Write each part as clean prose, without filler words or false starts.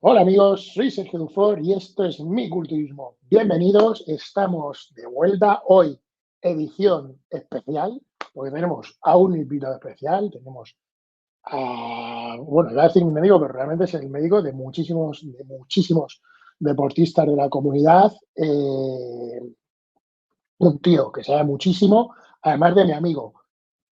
Hola amigos, soy Sergio Dufour y esto es Mi Culturismo. Bienvenidos, estamos de vuelta hoy, edición especial, porque tenemos a un invitado especial, tenemos bueno, iba a decir un médico, pero realmente es el médico de muchísimos deportistas de la comunidad, un tío que sabe muchísimo, además de mi amigo.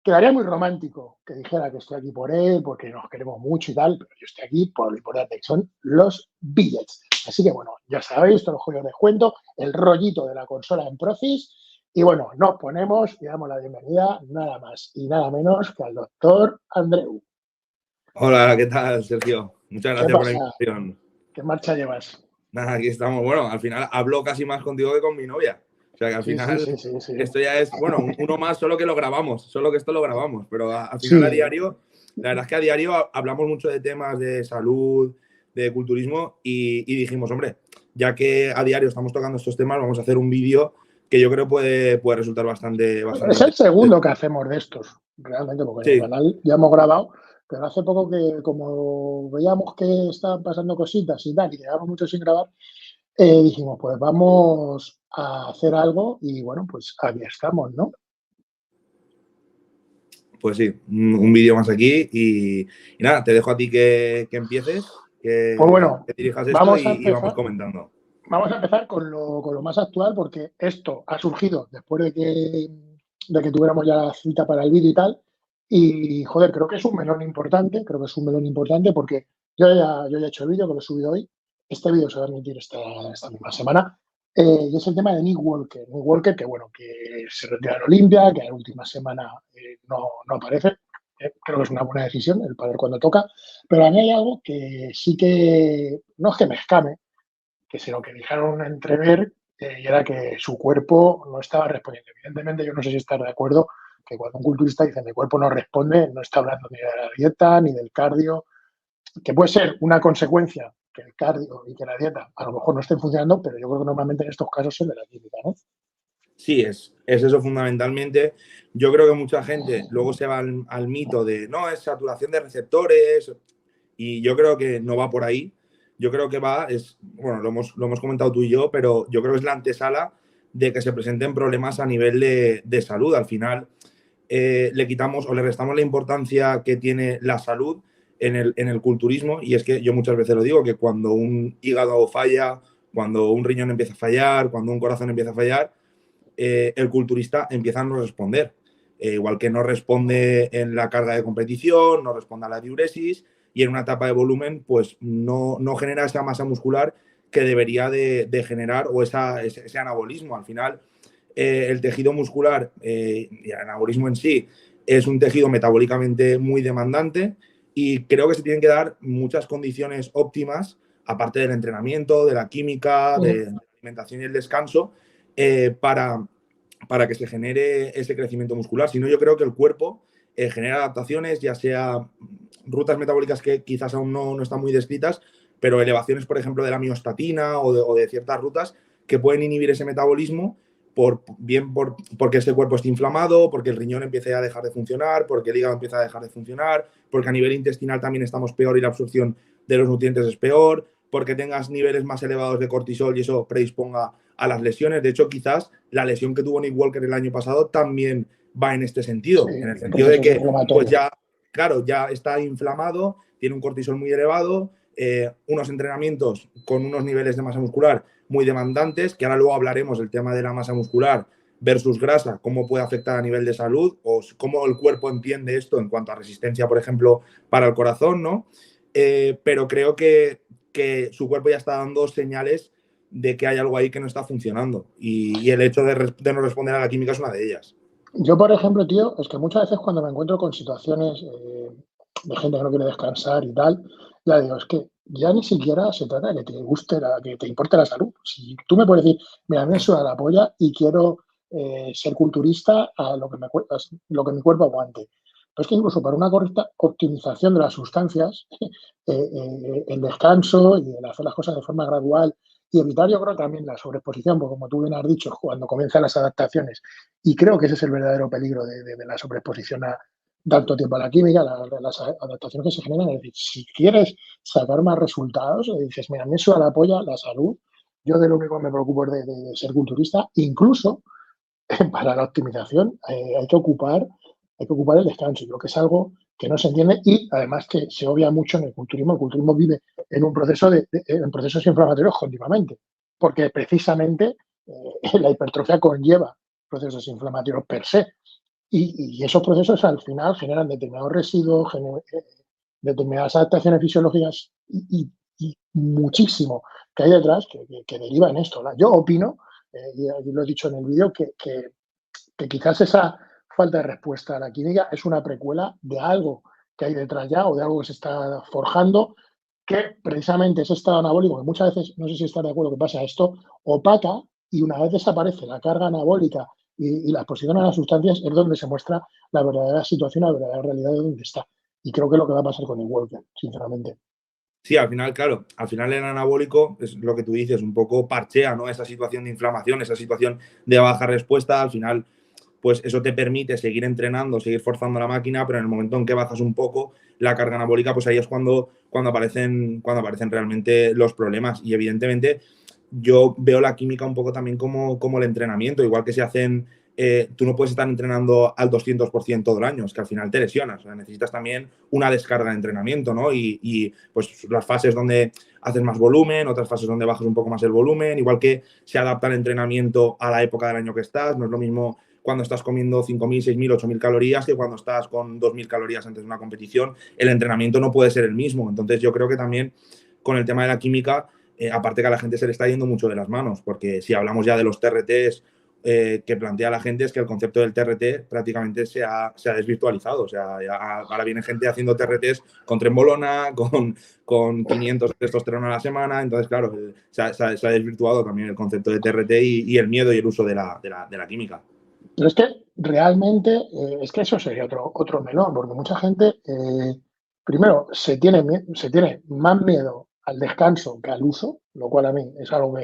Quedaría muy romántico que dijera que estoy aquí por él, porque nos queremos mucho y tal, pero yo estoy aquí por lo importante que son los billets. Así que bueno, ya sabéis, todos los juegos de descuento, el rollito de la consola en Profis. Y bueno, nos ponemos y damos la bienvenida nada más y nada menos que al doctor Andreu. Hola, ¿qué tal, Sergio? Muchas ¿Qué gracias por la pasa? invitación. ¿Qué marcha llevas? Nada, aquí estamos. Bueno, al final hablo casi más contigo que con mi novia. O sea que al Sí, sí, final sí, sí, sí. esto ya es, bueno, uno más, solo que lo grabamos, solo que esto lo grabamos. Pero al final a Sí, diario, la verdad es que a diario hablamos mucho de temas de salud, de culturismo y dijimos, hombre, ya que a diario estamos tocando estos temas, vamos a hacer un vídeo que yo creo puede resultar bastante es el interesante. segundo que hacemos de estos, realmente, porque en el Sí, canal ya hemos grabado, pero hace poco que como veíamos que estaban pasando cositas y tal, y quedábamos mucho sin grabar, dijimos, pues vamos a hacer algo y bueno, pues aquí estamos, ¿no? pues sí, un vídeo más aquí y nada, te dejo a ti que empieces, Pues bueno, que dirijas esto vamos a y vamos empezar, comentando. vamos a empezar con lo más actual, porque esto ha surgido después de que tuviéramos ya la cita para el vídeo y tal. Y joder, creo que es un melón importante, creo que es un melón importante porque yo ya he hecho el vídeo, que lo he subido hoy. Este vídeo se va a emitir esta misma semana. Y es el tema de Nick Walker. Nick Walker, que bueno, que se retira de la Olimpia, que la última semana no aparece. Creo que es una buena decisión el poder cuando toca. Pero a mí hay algo que sí que, no es que me escame, que se lo que dejaron entrever y era que su cuerpo no estaba respondiendo. Evidentemente, yo no sé si estás de acuerdo que cuando un culturista dice mi cuerpo no responde, no está hablando ni de la dieta ni del cardio, que puede ser una consecuencia que el cardio y que la dieta a lo mejor no estén funcionando, pero yo creo que normalmente en estos casos son de la química, ¿no? Sí, es eso fundamentalmente. Yo creo que mucha gente luego se va al mito de no, es saturación de receptores y yo creo que no va por ahí. Yo creo que bueno, lo hemos comentado tú y yo, pero yo creo que es la antesala de que se presenten problemas a nivel de salud. Al final, le quitamos o le restamos la importancia que tiene la salud en el culturismo. Y es que yo muchas veces lo digo, que cuando un hígado falla, cuando un riñón empieza a fallar, cuando un corazón empieza a fallar, el culturista empieza a no responder. Igual que no responde en la carga de competición, no responde a la diuresis y en una etapa de volumen, pues no genera esa masa muscular que debería de generar o ese anabolismo. Al final, el tejido muscular y el anabolismo en sí es un tejido metabólicamente muy demandante y creo que se tienen que dar muchas condiciones óptimas, aparte del entrenamiento, de la química, de la alimentación y el descanso, eh, para, para que se genere ese crecimiento muscular. Si no, yo creo que el cuerpo genera adaptaciones, ya sea rutas metabólicas que quizás aún no están muy descritas, pero elevaciones, por ejemplo, de la miostatina o de ciertas rutas que pueden inhibir ese metabolismo porque este cuerpo esté inflamado, porque el riñón empiece a dejar de funcionar, porque el hígado empieza a dejar de funcionar, porque a nivel intestinal también estamos peor y la absorción de los nutrientes es peor, porque tengas niveles más elevados de cortisol y eso predisponga a las lesiones. De hecho, quizás la lesión que tuvo Nick Walker el año pasado también va en este Sí, sentido, en el sentido de procesos que, pues inflamatorios. ya, claro, ya está inflamado, tiene un cortisol muy elevado, unos entrenamientos con unos niveles de masa muscular muy demandantes, que ahora luego hablaremos del tema de la masa muscular versus grasa, cómo puede afectar a nivel de salud o cómo el cuerpo entiende esto en cuanto a resistencia, por ejemplo, para el corazón, ¿no? Pero creo que su cuerpo ya está dando señales de que hay algo ahí que no está funcionando y el hecho de no responder a la química es una de ellas. Yo, por ejemplo, tío, es que muchas veces cuando me encuentro con situaciones de gente que no quiere descansar y tal, ya digo, es que ya ni siquiera se trata de que te guste, que te importe la salud. Si tú me puedes decir, mira, a mí me suda la polla y quiero ser culturista a lo que mi cuerpo aguante. Pero es que incluso para una correcta optimización de las sustancias, el descanso y el hacer las cosas de forma gradual y evitar, yo creo, también la sobreexposición, porque como tú bien has dicho, cuando comienzan las adaptaciones y creo que ese es el verdadero peligro de la sobreexposición tanto tiempo a la química, las adaptaciones que se generan. Es decir, si quieres sacar más resultados, dices, mira, a mí eso la apoya la salud. Yo de lo único que me preocupo es de ser culturista. Incluso para la optimización hay que ocupar el descanso. Yo creo que es algo que no se entiende y además que se obvia mucho en el culturismo. El culturismo vive en un proceso en procesos inflamatorios continuamente, porque precisamente la hipertrofia conlleva procesos inflamatorios per se. Y esos procesos al final generan determinados residuos, determinadas adaptaciones fisiológicas y muchísimo que hay detrás que deriva en esto. Yo opino, y lo he dicho en el vídeo, que quizás esa falta de respuesta a la química es una precuela de algo que hay detrás ya o de algo que se está forjando, que precisamente ese estado anabólico, que muchas veces, no sé si estás de acuerdo, que pasa esto, opaca y una vez desaparece la carga anabólica y la exposición a las sustancias es donde se muestra la verdadera situación, la verdadera realidad de dónde está. Y creo que es lo que va a pasar con el Walker, sinceramente. Sí, al final, claro, al final el anabólico es lo que tú dices, un poco parchea, ¿no? Esa situación de inflamación, esa situación de baja respuesta, al final, pues eso te permite seguir entrenando, seguir forzando la máquina, pero en el momento en que bajas un poco la carga anabólica, pues ahí es cuando aparecen realmente los problemas. Y evidentemente yo veo la química un poco también como el entrenamiento, igual que se hacen tú no puedes estar entrenando al 200% todo el año, es que al final te lesionas. O sea, necesitas también una descarga de entrenamiento, ¿no? Y pues las fases donde haces más volumen, otras fases donde bajas un poco más el volumen, igual que se adapta el entrenamiento a la época del año que estás, no es lo mismo cuando estás comiendo 5.000, 6.000, 8.000 calorías que cuando estás con 2.000 calorías antes de una competición, el entrenamiento no puede ser el mismo. Entonces yo creo que también con el tema de la química, aparte que a la gente se le está yendo mucho de las manos, porque si hablamos ya de los TRTs que plantea la gente es que el concepto del TRT prácticamente se ha desvirtualizado. O sea, ahora viene gente haciendo TRTs con trembolona, con 500 de testosterona a la semana. Entonces, claro, se ha desvirtuado también el concepto de TRT y el miedo y el uso de la química. Pero es que realmente, es que eso sería otro melón, porque mucha gente, primero, se tiene más miedo al descanso que al uso, lo cual a mí es algo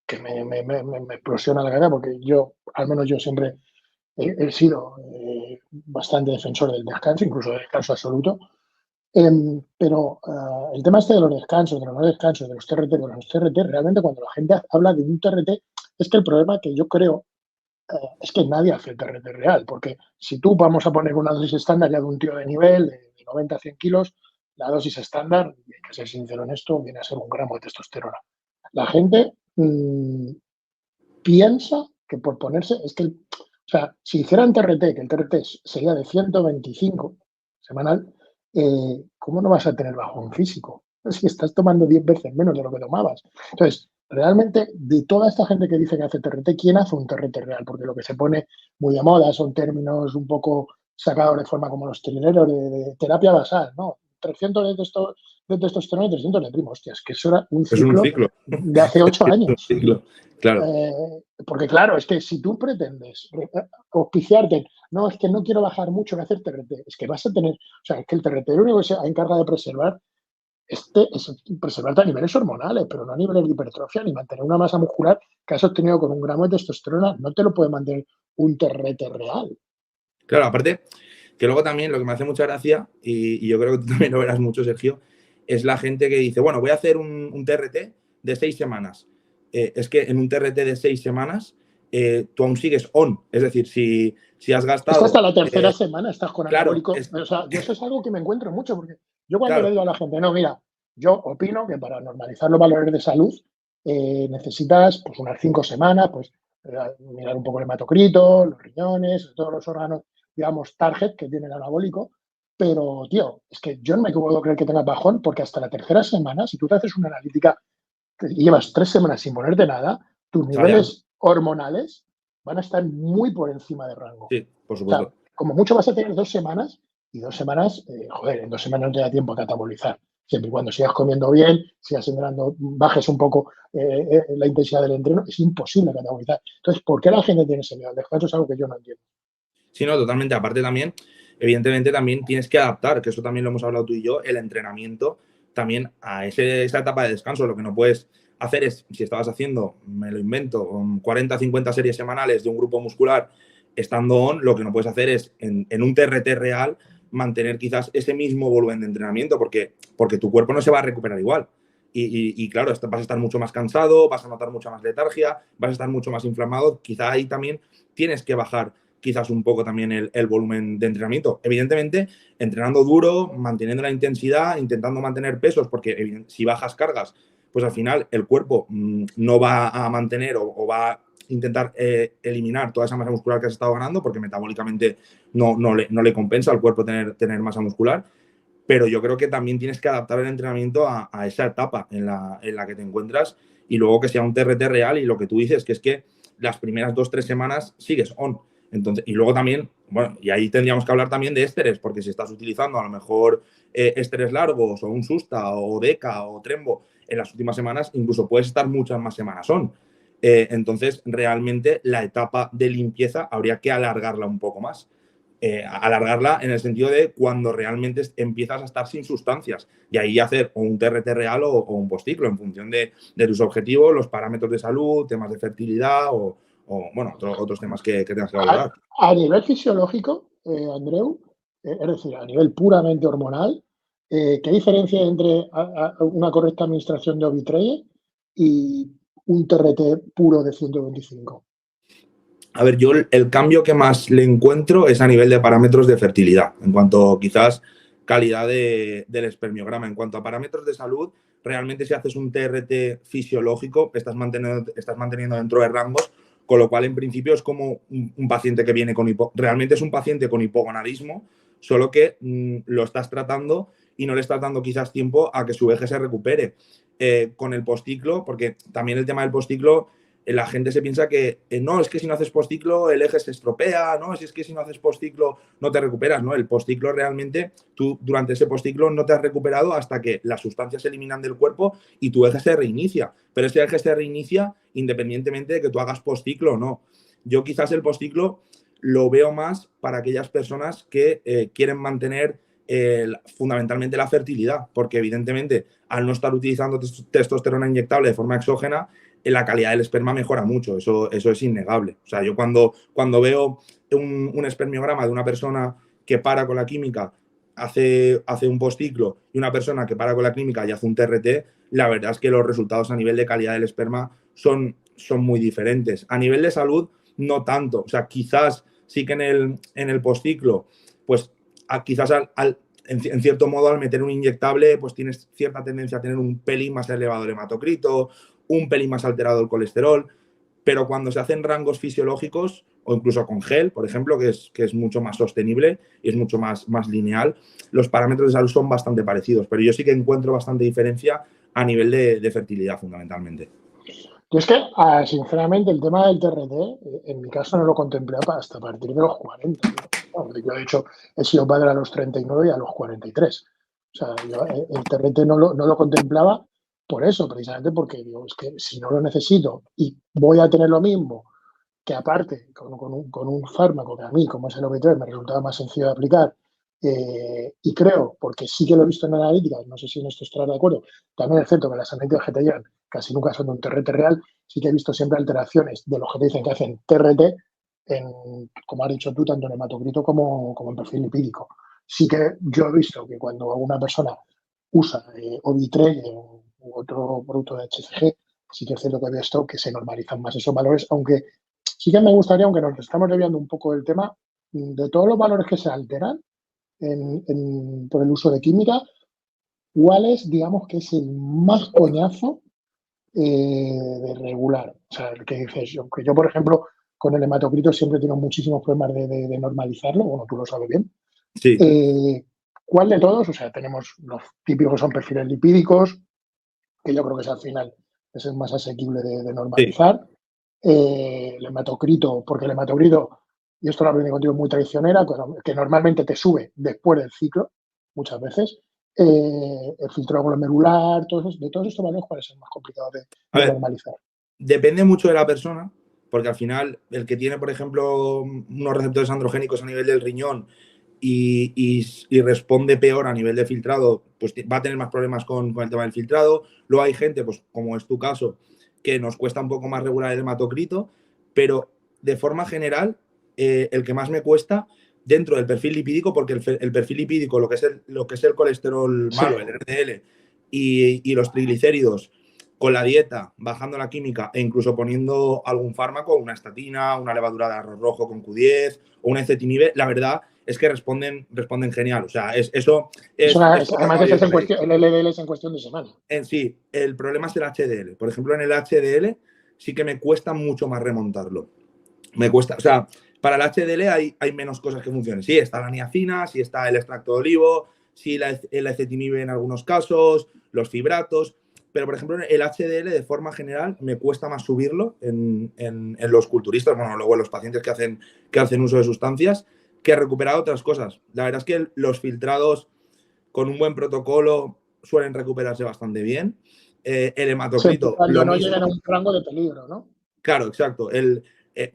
que me explosiona la cabeza, porque yo, al menos yo siempre he sido bastante defensor del descanso, incluso del descanso absoluto. Pero el tema este de los descansos, de los no descansos, de los TRT, de los TRT, realmente cuando la gente habla de un TRT, es que el problema que yo creo es que nadie hace el TRT real, porque si tú vamos a poner una dosis estándar ya de un tío de nivel, de 90 a 100 kilos, la dosis estándar, y hay que ser sincero en esto, viene a ser 1 gramo de testosterona. La gente piensa que por ponerse, es que, o sea, si hicieran TRT, que el TRT sería de 125 semanal, ¿cómo no vas a tener bajón físico? Si estás tomando 10 veces menos de lo que tomabas. Entonces, realmente, de toda esta gente que dice que hace TRT, ¿quién hace un TRT real? Porque lo que se pone muy de moda son términos un poco sacados de forma como los trineros de terapia basal, ¿no? 300 de testosterona y 300 de primo. Hostias, que eso era un Es un ciclo ciclo. de hace 8 Es un años. ciclo, claro. Porque claro, es que si tú pretendes auspiciarte, no, es que no quiero bajar mucho, voy a hacer TRT, es que vas a tener, o sea, es que el TRT lo único que se encarga de preservar es preservarte a niveles hormonales, pero no a niveles de hipertrofia, ni mantener una masa muscular que has obtenido con 1 gramo de testosterona, no te lo puede mantener un TRT real. Claro, aparte, que luego también lo que me hace mucha gracia, y yo creo que tú también lo verás mucho, Sergio, es la gente que dice, bueno, voy a hacer un TRT de 6 semanas. Es que en un TRT de 6 semanas tú aún sigues on. Es decir, si has Es que hasta gastado... la tercera semana estás con claro, anabólico. O sea, yo eso es algo que me encuentro mucho, porque yo cuando le claro, digo a la gente, no, mira, yo opino que para normalizar los valores de salud necesitas pues unas 5 semanas, pues mirar un poco el hematocrito, los riñones, todos los órganos, digamos, target que tiene el anabólico. Pero, tío, es que yo no me puedo creer que tengas bajón, porque hasta la tercera semana, si tú te haces una analítica y llevas 3 semanas sin ponerte nada, tus sale algo. niveles hormonales van a estar muy por encima de rango. Sí, por O sea, supuesto. como mucho vas a tener 2 semanas y 2 semanas, joder, en 2 semanas no te da tiempo a catabolizar. Siempre y cuando sigas comiendo bien, sigas entrenando, bajes un poco la intensidad del entreno, es imposible catabolizar. Entonces, ¿por qué la gente tiene ese miedo al descanso? Es algo que yo no entiendo. Sí, no, totalmente. Aparte también, evidentemente también tienes que adaptar, que eso también lo hemos hablado tú y yo, el entrenamiento también a esa etapa de descanso. Lo que no puedes hacer es, si estabas haciendo, me lo invento, 40, 50 series semanales de un grupo muscular estando on, lo que no puedes hacer es en un TRT real mantener quizás ese mismo volumen de entrenamiento porque tu cuerpo no se va a recuperar igual. Y claro, vas a estar mucho más cansado, vas a notar mucha más letargia, vas a estar mucho más inflamado. Quizá ahí también tienes que bajar quizás un poco también el volumen de entrenamiento. Evidentemente, entrenando duro, manteniendo la intensidad, intentando mantener pesos, porque si bajas cargas, pues al final el cuerpo no va a mantener o va a intentar eliminar toda esa masa muscular que has estado ganando, porque metabólicamente no le compensa al cuerpo tener masa muscular. Pero yo creo que también tienes que adaptar el entrenamiento a esa etapa en la que te encuentras y luego que sea un TRT real y lo que tú dices, que es que las primeras 2-3 semanas sigues on. Entonces, y luego también, bueno, y ahí tendríamos que hablar también de ésteres, porque si estás utilizando a lo mejor ésteres largos o un Susta o Deca o Trembo en las últimas semanas, incluso puedes estar muchas más semanas on. Entonces, realmente la etapa de limpieza habría que alargarla un poco más. Alargarla en el sentido de cuando realmente empiezas a estar sin sustancias y ahí hacer o un TRT real o un postciclo en función de tus objetivos, los parámetros de salud, temas de fertilidad o bueno, otros temas que tengas que valorar. A nivel fisiológico, Andreu, es decir, a nivel puramente hormonal, ¿qué diferencia hay entre una correcta administración de Ovitreye y un TRT puro de 125? A ver, yo el cambio que más le encuentro es a nivel de parámetros de fertilidad, en cuanto quizás calidad del espermiograma. En cuanto a parámetros de salud, realmente si haces un TRT fisiológico, estás manteniendo dentro de rangos, con lo cual en principio es como un paciente que viene con realmente es un paciente con hipogonadismo, solo que lo estás tratando y no le estás dando quizás tiempo a que su eje se recupere. Con el postciclo, porque también el tema del postciclo la gente se piensa que no, es que si no haces postciclo el eje se estropea, no, es que si no haces postciclo no te recuperas, ¿no? El postciclo realmente, tú durante ese postciclo no te has recuperado hasta que las sustancias se eliminan del cuerpo y tu eje se reinicia. Pero ese eje se reinicia independientemente de que tú hagas postciclo o no. Yo quizás el postciclo lo veo más para aquellas personas que quieren mantener fundamentalmente la fertilidad, porque evidentemente al no estar utilizando testosterona inyectable de forma exógena, la calidad del esperma mejora mucho, eso es innegable. O sea, yo cuando veo un espermiograma de una persona que para con la química, hace un postciclo y una persona que para con la química y hace un TRT, la verdad es que los resultados a nivel de calidad del esperma son muy diferentes. A nivel de salud, no tanto. O sea, quizás sí que en el postciclo, pues quizás en cierto modo al meter un inyectable, pues tienes cierta tendencia a tener un pelín más elevado el hematocrito, un pelín más alterado el colesterol, pero cuando se hacen rangos fisiológicos o incluso con gel, por ejemplo, que es mucho más sostenible y es mucho más lineal, los parámetros de salud son bastante parecidos, pero yo sí que encuentro bastante diferencia a nivel de fertilidad fundamentalmente. Yo es que, sinceramente, el tema del TRT, en mi caso no lo contemplé hasta a partir de los 40. Bueno, yo, de hecho, he sido padre a los 39 y a los 43. O sea, yo el TRT no lo contemplaba por eso, precisamente porque digo, es que si no lo necesito y voy a tener lo mismo, que aparte con un fármaco que a mí, como es el OB3, me resultaba más sencillo de aplicar, y creo, porque sí que lo he visto en analíticas, no sé si en esto estarás de acuerdo, también es cierto que las analíticas que te llegan casi nunca son de un TRT real, sí que he visto siempre alteraciones de los que te dicen que hacen TRT, como has dicho tú, tanto en hematocrito como en perfil lipídico. Sí que yo he visto que cuando una persona usa Ovitrelle u otro producto de HCG, sí que es cierto que he visto que se normalizan más esos valores, aunque sí que me gustaría, aunque nos estamos desviando un poco del tema, de todos los valores que se alteran por el uso de química, ¿cuál es, digamos, que es el más coñazo de regular? O sea, el que dices, que yo, por ejemplo, con el hematocrito siempre tengo muchísimos problemas de normalizarlo, bueno, tú lo sabes bien. Sí. ¿Cuál de todos? O sea, tenemos los típicos que son perfiles lipídicos, que yo creo que es al final es el más asequible de Sí. normalizar. El hematocrito, porque el hematocrito, y esto lo aprendí contigo, es muy traicionera, que normalmente te sube después del ciclo, muchas veces. El filtro glomerular, de todos estos valores, ¿cuál es el más complicado A de ver, normalizar? depende mucho de la persona, porque al final el que tiene, por ejemplo, unos receptores androgénicos a nivel del riñón y responde peor a nivel de filtrado, pues va a tener más problemas con el tema del filtrado. Luego hay gente, pues como es tu caso, que nos cuesta un poco más regular el hematocrito, pero de forma general el que más me cuesta dentro del perfil lipídico, porque el perfil lipídico, lo que es el colesterol malo, el LDL, y los triglicéridos, con la dieta, bajando la química e incluso poniendo algún fármaco, una estatina, una levadura de arroz rojo con Q10 o un ezetimibe, la verdad es que responden genial. O sea, además, el LDL es en cuestión de semana. En sí, el problema es el HDL. Por ejemplo, en el HDL sí que me cuesta mucho más remontarlo. Me cuesta, o sea, para el HDL hay menos cosas que funcionen. Sí, está la niacina, sí está el extracto de olivo, sí el ezetimibe en algunos casos, los fibratos. Pero, por ejemplo, el HDL de forma general me cuesta más subirlo en los culturistas, bueno, luego en los pacientes que hacen uso de sustancias, que recuperar otras cosas. La verdad es que los filtrados con un buen protocolo suelen recuperarse bastante bien. El hematocrito, lo no llegan a un rango de peligro, ¿no? Claro, exacto.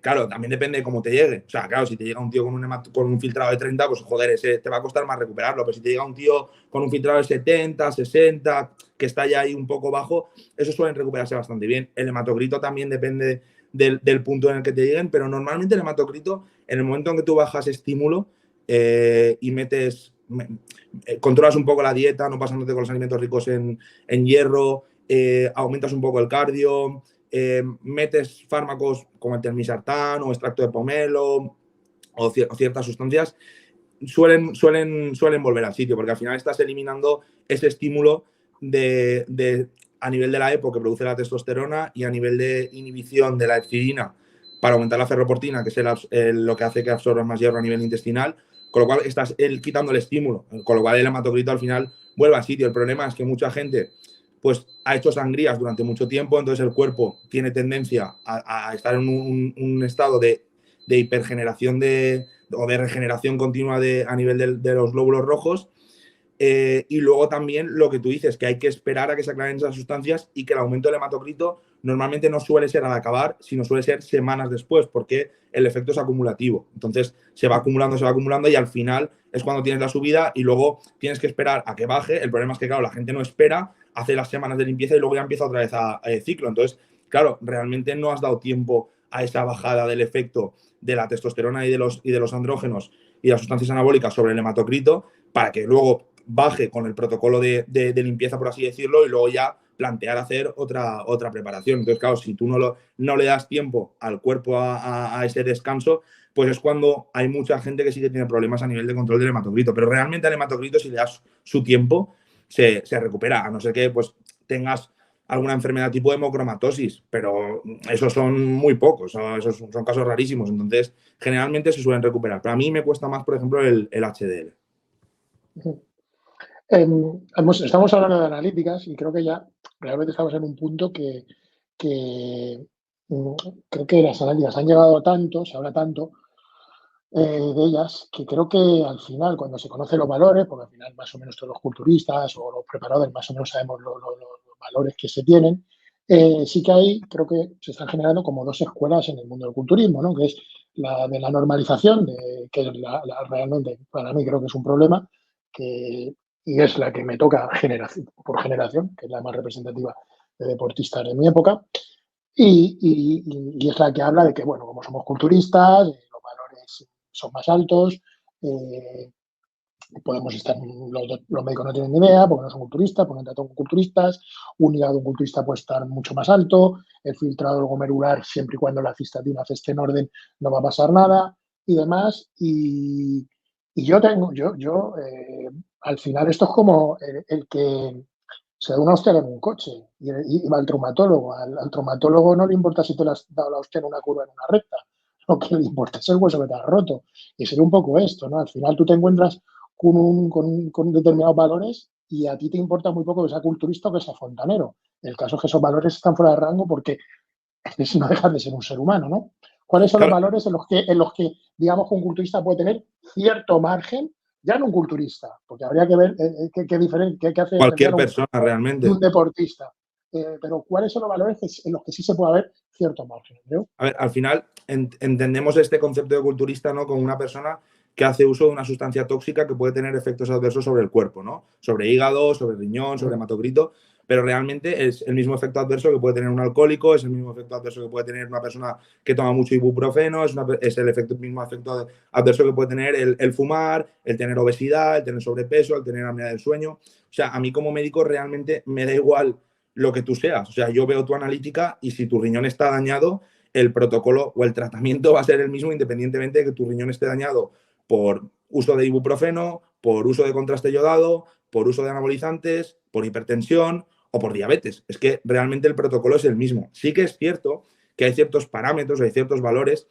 Claro, también depende de cómo te llegue. O sea, claro, si te llega un tío con un filtrado de 30, pues joder, ese te va a costar más recuperarlo. Pero si te llega un tío con un filtrado de 70, 60, que está ya ahí un poco bajo, eso suelen recuperarse bastante bien. El hematocrito también depende del punto en el que te lleguen, pero normalmente el hematocrito, en el momento en que tú bajas estímulo y controlas un poco la dieta, no pasándote con los alimentos ricos en hierro, aumentas un poco el cardio, metes fármacos como el telmisartán o extracto de pomelo o ciertas sustancias, suelen volver al sitio, porque al final estás eliminando ese estímulo a nivel de la EPO que produce la testosterona y a nivel de inhibición de la epsidina para aumentar la ferroportina, que es lo que hace que absorbas más hierro a nivel intestinal, con lo cual estás quitando el estímulo, con lo cual el hematocrito al final vuelve al sitio. El problema es que mucha gente pues ha hecho sangrías durante mucho tiempo, entonces el cuerpo tiene tendencia a estar en un estado de hipergeneración o de regeneración continua a nivel de los glóbulos rojos. Y luego también lo que tú dices, que hay que esperar a que se aclaren esas sustancias y que el aumento del hematocrito normalmente no suele ser al acabar, sino suele ser semanas después, porque el efecto es acumulativo. Entonces se va acumulando y al final es cuando tienes la subida y luego tienes que esperar a que baje. El problema es que, claro, la gente no espera, hace las semanas de limpieza y luego ya empieza otra vez a ciclo. Entonces, claro, realmente no has dado tiempo a esa bajada del efecto de la testosterona y de los andrógenos y las sustancias anabólicas sobre el hematocrito para que luego baje con el protocolo de limpieza, por así decirlo, y luego ya plantear hacer otra preparación. Entonces, claro, si tú no le das tiempo al cuerpo a ese descanso, pues es cuando hay mucha gente que sí que tiene problemas a nivel de control del hematocrito. Pero realmente al hematocrito, si le das su tiempo, se recupera, a no ser que pues tengas alguna enfermedad tipo hemocromatosis, pero esos son muy pocos, esos son casos rarísimos. Entonces, generalmente se suelen recuperar. Pero a mí me cuesta más, por ejemplo, el HDL. Estamos hablando de analíticas y creo que ya realmente estamos en un punto que creo que las analíticas han llegado tanto, se habla tanto de ellas, que creo que al final, cuando se conocen los valores, porque al final más o menos todos los culturistas o los preparadores más o menos sabemos los valores que se tienen, sí que hay, creo que se están generando como dos escuelas en el mundo del culturismo, ¿no? Que es la de la normalización, que realmente para mí creo que es un problema, y es la que me toca por generación, que es la más representativa de deportistas de mi época, y es la que habla de que, bueno, como somos culturistas, los valores son más altos, podemos estar, los médicos no tienen ni idea porque no son culturistas, porque no tratan con culturistas, un hígado de un culturista puede estar mucho más alto, el filtrado glomerular, siempre y cuando la cistatina esté en orden, no va a pasar nada y demás. Y al final esto es como el que se da una hostia en un coche y va al traumatólogo. Al traumatólogo no le importa si te le has dado la hostia en una curva en una recta. Lo que le importa es el hueso que te has roto. Y sería un poco esto, ¿no? Al final tú te encuentras con determinados valores y a ti te importa muy poco que sea culturista o que sea fontanero. El caso es que esos valores están fuera de rango porque no dejan de ser un ser humano, ¿no? ¿Cuáles son los valores en los que, digamos, que un culturista puede tener cierto margen? Ya no un culturista, porque habría que ver qué hace cualquier persona realmente. Un deportista. Pero ¿cuáles son los valores en los que sí se puede haber cierto margen? ¿No? A ver, al final entendemos este concepto de culturista, ¿no?, como una persona que hace uso de una sustancia tóxica que puede tener efectos adversos sobre el cuerpo, ¿no? Sobre hígado, sobre riñón, sobre hematocrito. pero realmente es el mismo efecto adverso que puede tener un alcohólico, es el mismo efecto adverso que puede tener una persona que toma mucho ibuprofeno, es el mismo efecto adverso que puede tener el fumar, el tener obesidad, el tener sobrepeso, el tener apnea del sueño. O sea, a mí como médico realmente me da igual lo que tú seas. O sea, yo veo tu analítica y si tu riñón está dañado, el protocolo o el tratamiento va a ser el mismo independientemente de que tu riñón esté dañado por uso de ibuprofeno, por uso de contraste yodado, por uso de anabolizantes, por hipertensión o por diabetes. Es que realmente el protocolo es el mismo. Sí que es cierto que hay ciertos parámetros, hay ciertos valores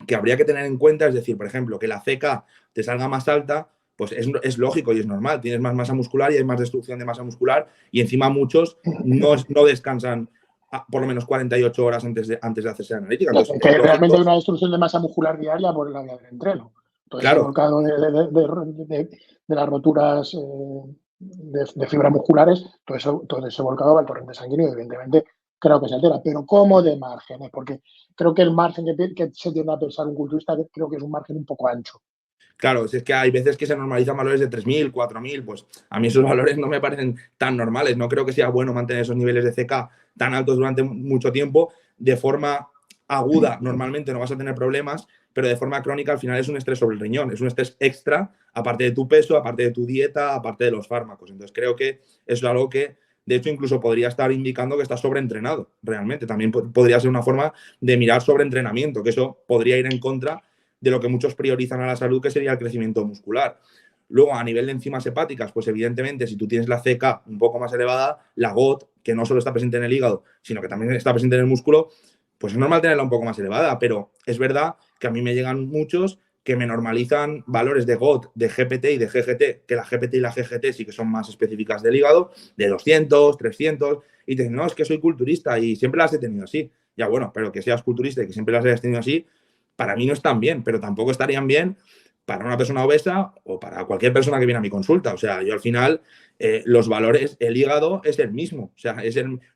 que habría que tener en cuenta, es decir, por ejemplo, que la CK te salga más alta, pues es lógico y es normal. Tienes más masa muscular y hay más destrucción de masa muscular y encima muchos no descansan por lo menos 48 horas antes de hacerse la analítica. Entonces, que realmente hay una destrucción de masa muscular diaria por la vía del entreno. Todo ese volcado de las roturas de fibras musculares, todo ese volcado va al torrente sanguíneo y evidentemente creo que se altera. Pero ¿cómo de márgenes? Porque creo que el margen que se tiende a pensar un culturista creo que es un margen un poco ancho. Claro, es que hay veces que se normalizan valores de 3.000, 4.000, pues a mí esos valores no me parecen tan normales. No creo que sea bueno mantener esos niveles de CK tan altos durante mucho tiempo. De forma aguda normalmente no vas a tener problemas, pero de forma crónica al final es un estrés sobre el riñón, es un estrés extra, aparte de tu peso, aparte de tu dieta, aparte de los fármacos. Entonces creo que eso es algo que, de hecho, incluso podría estar indicando que estás sobreentrenado realmente. También podría ser una forma de mirar sobreentrenamiento, que eso podría ir en contra de lo que muchos priorizan a la salud, que sería el crecimiento muscular. Luego, a nivel de enzimas hepáticas, pues evidentemente, si tú tienes la CK un poco más elevada, la GOT, que no solo está presente en el hígado, sino que también está presente en el músculo, pues es normal tenerla un poco más elevada, pero es verdad que a mí me llegan muchos que me normalizan valores de GOT, de GPT y de GGT, que la GPT y la GGT sí que son más específicas del hígado, de 200, 300, y te dicen, no, es que soy culturista y siempre las he tenido así. Ya bueno, pero que seas culturista y que siempre las hayas tenido así, para mí no están bien, pero tampoco estarían bien para una persona obesa o para cualquier persona que viene a mi consulta. O sea, yo al final, los valores, el hígado es el mismo. O sea,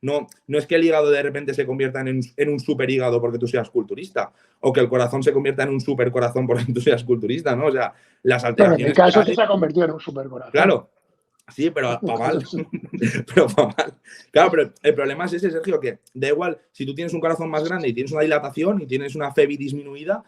no es que el hígado de repente se convierta en un super hígado porque tú seas culturista, o que el corazón se convierta en un super corazón porque tú seas culturista, ¿no? O sea, las alteraciones. Bueno, en mi caso sí se ha convertido en un super corazón. Claro. Sí, pero para mal. Pero para mal. Claro, pero el problema es ese, Sergio, que da igual si tú tienes un corazón más grande y tienes una dilatación y tienes una FEBI disminuida,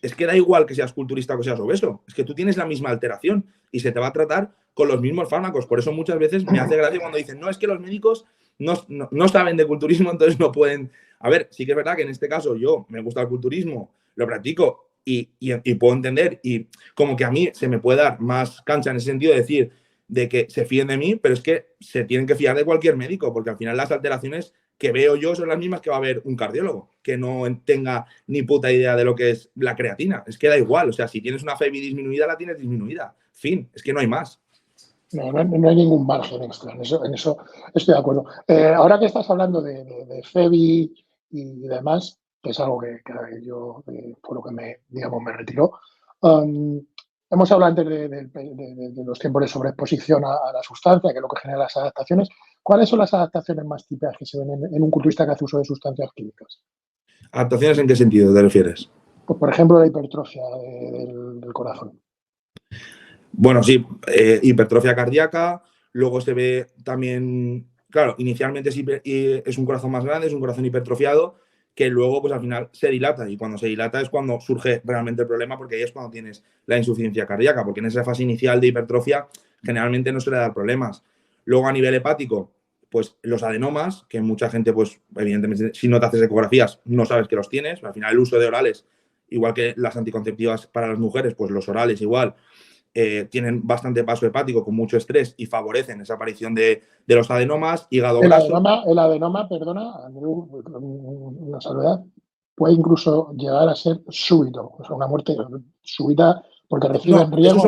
es que da igual que seas culturista o que seas obeso. Es que tú tienes la misma alteración y se te va a tratar con los mismos fármacos. Por eso muchas veces me hace gracia cuando dicen, no, es que los médicos no saben de culturismo, entonces no pueden. A ver, sí que es verdad que en este caso yo me gusta el culturismo, lo practico y puedo entender y como que a mí se me puede dar más cancha en ese sentido de decir de que se fíen de mí, pero es que se tienen que fiar de cualquier médico, porque al final las alteraciones que veo yo son las mismas que va a ver un cardiólogo, que no tenga ni puta idea de lo que es la creatina. Es que da igual, o sea, si tienes una FEBI disminuida, la tienes disminuida. Fin, es que no hay más. No hay ningún margen extra, en eso estoy de acuerdo. Ahora que estás hablando de FEBI y demás, que es algo que yo, por lo que me retiró, hemos hablado antes de los tiempos de sobreexposición a la sustancia, que es lo que genera las adaptaciones. ¿Cuáles son las adaptaciones más típicas que se ven en un culturista que hace uso de sustancias químicas? ¿Adaptaciones en qué sentido te refieres? Pues, por ejemplo, la hipertrofia del corazón. Bueno, sí, hipertrofia cardíaca, luego se ve también, claro, inicialmente es un corazón más grande, es un corazón hipertrofiado, que luego pues al final se dilata y cuando se dilata es cuando surge realmente el problema porque ahí es cuando tienes la insuficiencia cardíaca, porque en esa fase inicial de hipertrofia generalmente no suele dar problemas. Luego a nivel hepático, pues los adenomas, que mucha gente pues evidentemente si no te haces ecografías no sabes que los tienes, al final el uso de orales, igual que las anticonceptivas para las mujeres, pues los orales igual, tienen bastante paso hepático con mucho estrés y favorecen esa aparición de los adenomas, hígado graso. El adenoma, perdona, una salvedad, puede incluso llegar a ser súbito, o sea, una muerte súbita porque reciben riesgo.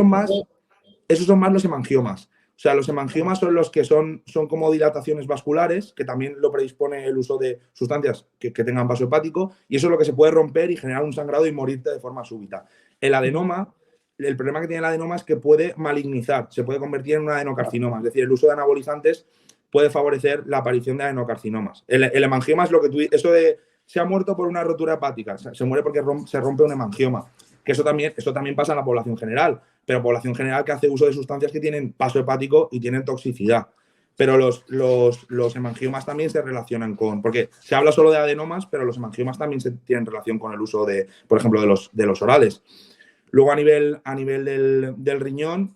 Esos son más los hemangiomas. O sea, los hemangiomas son los que son como dilataciones vasculares, que también lo predispone el uso de sustancias que tengan paso hepático, y eso es lo que se puede romper y generar un sangrado y morirte de forma súbita. El adenoma, el problema que tiene el adenoma es que puede malignizar, se puede convertir en un adenocarcinoma. Es decir, el uso de anabolizantes puede favorecer la aparición de adenocarcinomas. El hemangioma es lo que tú... Eso de se ha muerto por una rotura hepática, se muere porque se rompe un hemangioma. Que eso también pasa en la población general, pero población general que hace uso de sustancias que tienen paso hepático y tienen toxicidad. Pero los hemangiomas también se relacionan con, porque se habla solo de adenomas, pero los hemangiomas también tienen relación con el uso de, por ejemplo, de los orales. Luego a nivel del riñón,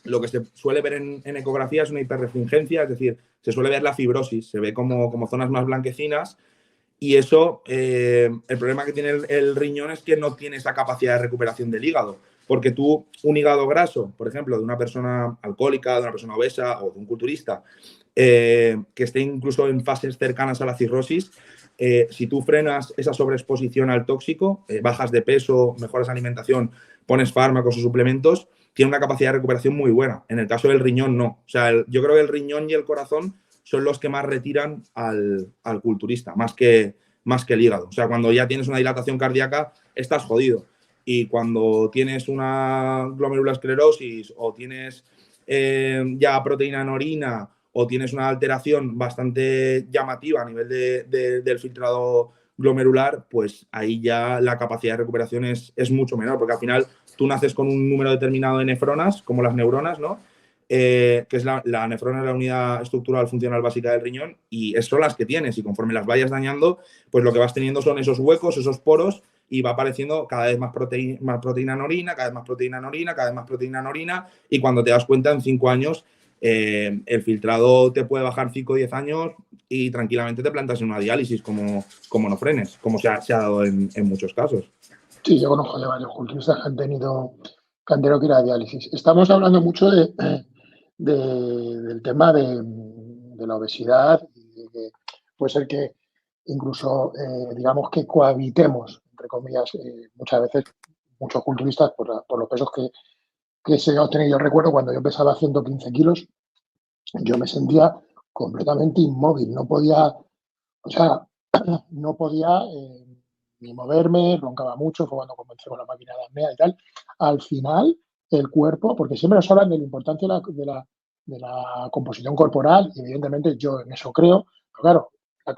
lo que se suele ver en ecografía es una hiperrefringencia, es decir, se suele ver la fibrosis, se ve como zonas más blanquecinas y eso, el problema que tiene el riñón es que no tiene esa capacidad de recuperación del hígado, porque tú, un hígado graso, por ejemplo, de una persona alcohólica, de una persona obesa o de un culturista, que esté incluso en fases cercanas a la cirrosis, si tú frenas esa sobreexposición al tóxico, bajas de peso, mejoras la alimentación, pones fármacos o suplementos, tiene una capacidad de recuperación muy buena. En el caso del riñón, no. O sea, yo creo que el riñón y el corazón son los que más retiran al culturista, más que el hígado. O sea, cuando ya tienes una dilatación cardíaca, estás jodido. Y cuando tienes una glomerulosclerosis o tienes ya proteína en orina o tienes una alteración bastante llamativa a nivel del filtrado glomerular, pues ahí ya la capacidad de recuperación es mucho menor, porque al final tú naces con un número determinado de nefronas, como las neuronas, ¿no? Que es la nefrona, es la unidad estructural funcional básica del riñón, y son las que tienes, y conforme las vayas dañando, pues lo que vas teniendo son esos huecos, esos poros, y va apareciendo cada vez más proteína en orina, cada vez más proteína en orina, cada vez más proteína en orina, y cuando te das cuenta, en 5 años, el filtrado te puede bajar 5 o 10 años y tranquilamente te plantas en una diálisis como no frenes, como se ha dado en muchos casos. Sí, yo conozco de varios culturistas que han tenido que ir a diálisis. Estamos hablando mucho del tema de la obesidad y de que puede ser que incluso, digamos, que cohabitemos, entre comillas, muchas veces muchos culturistas por los pesos que se han obtenido. Yo recuerdo cuando yo pesaba 115 kilos, yo me sentía completamente inmóvil, no podía, o sea, no podía ni moverme, roncaba mucho, fue cuando comencé con la máquina de apnea y tal. Al final, el cuerpo, porque siempre nos hablan de la importancia de la composición corporal, y evidentemente yo en eso creo, pero claro, la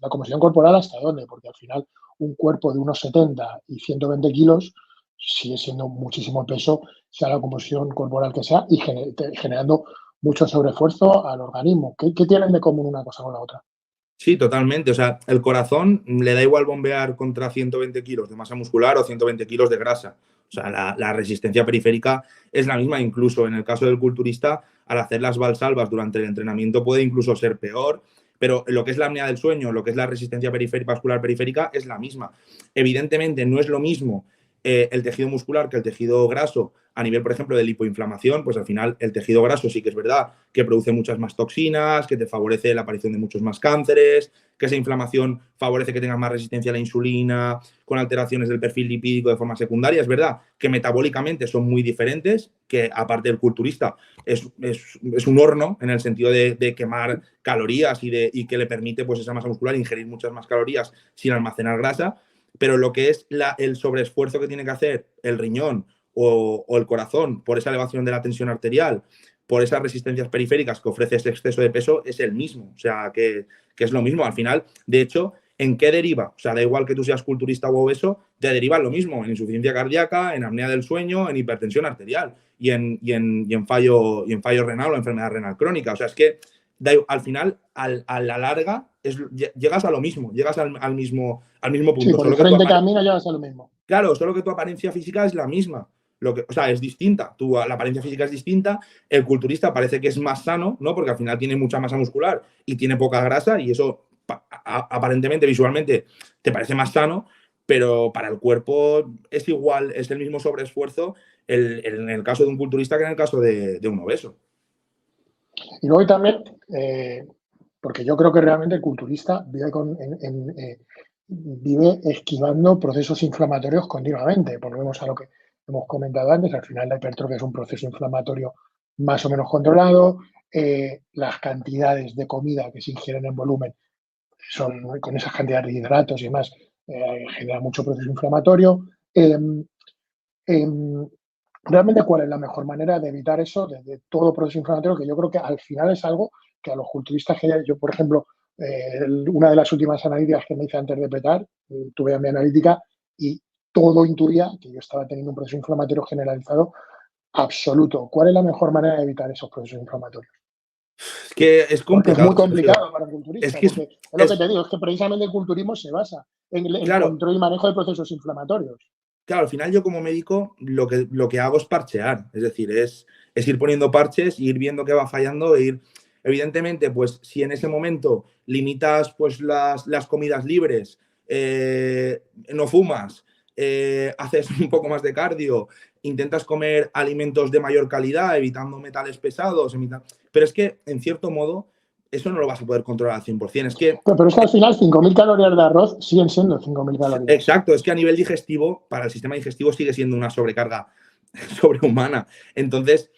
composición corporal ¿hasta dónde? Porque al final un cuerpo de unos 70 y 120 kilos sigue siendo muchísimo peso, sea la composición corporal que sea, y generando mucho sobreesfuerzo al organismo. ¿Qué tienen de común una cosa con la otra? Sí, totalmente. O sea, el corazón le da igual bombear contra 120 kilos de masa muscular o 120 kilos de grasa. O sea, la resistencia periférica es la misma. Incluso en el caso del culturista, al hacer las valsalvas durante el entrenamiento puede incluso ser peor. Pero lo que es la apnea del sueño, lo que es la resistencia vascular periférica, es la misma. Evidentemente, no es lo mismo el tejido muscular que el tejido graso a nivel, por ejemplo, de lipoinflamación, pues al final el tejido graso sí que es verdad que produce muchas más toxinas, que te favorece la aparición de muchos más cánceres, que esa inflamación favorece que tengas más resistencia a la insulina, con alteraciones del perfil lipídico de forma secundaria. Es verdad que metabólicamente son muy diferentes, que aparte del culturista es un horno en el sentido de quemar calorías y que le permite pues esa masa muscular ingerir muchas más calorías sin almacenar grasa, pero lo que es el sobreesfuerzo que tiene que hacer el riñón o el corazón por esa elevación de la tensión arterial, por esas resistencias periféricas que ofrece ese exceso de peso, es el mismo. O sea, que es lo mismo. Al final, de hecho, ¿en qué deriva? O sea, da igual que tú seas culturista o obeso, te deriva lo mismo, en insuficiencia cardíaca, en apnea del sueño, en hipertensión arterial y en fallo renal o enfermedad renal crónica. O sea, es que al final, a la larga, llegas a lo mismo, llegas al mismo Sí, punto. por Solo que diferente camino ya va a ser lo mismo. claro, solo que tu apariencia física es la misma. O sea, es distinta. La apariencia física es distinta. El culturista parece que es más sano, ¿no? Porque al final tiene mucha masa muscular y tiene poca grasa y eso aparentemente, visualmente, te parece más sano, pero para el cuerpo es igual, es el mismo sobreesfuerzo en el caso de un culturista que en el caso de un obeso. Y luego también, porque yo creo que realmente el culturista vive esquivando procesos inflamatorios continuamente. Volvemos a lo que hemos comentado antes, al final la hipertrofia es un proceso inflamatorio más o menos controlado, las cantidades de comida que se ingieren en volumen son con esas cantidades de hidratos y demás, genera mucho proceso inflamatorio. Em, Realmente, ¿cuál es la mejor manera de evitar eso de todo proceso inflamatorio? Que yo creo que al final es algo que a los culturistas, yo, por ejemplo, una de las últimas analíticas que me hice antes de petar, tuve a mi analítica y todo intuía que yo estaba teniendo un proceso inflamatorio generalizado absoluto. ¿Cuál es la mejor manera de evitar esos procesos inflamatorios? que es Porque es complicado, muy complicado para un es culturista. que Porque es lo que te digo, es que precisamente el culturismo se basa en el claro, control y manejo de procesos inflamatorios. claro, al final yo como médico lo que hago es parchear, es decir, es ir poniendo parches, ir viendo qué va fallando e ir, evidentemente, pues si en ese momento limitas pues las comidas libres, no fumas, haces un poco más de cardio, intentas comer alimentos de mayor calidad, evitando metales pesados, pero es que, en cierto modo, eso no lo vas a poder controlar al 100%. Es que Pero es que al final 5.000 calorías de arroz siguen siendo 5.000 calorías. exacto, es que a nivel digestivo, para el sistema digestivo sigue siendo una sobrecarga sobrehumana. Entonces,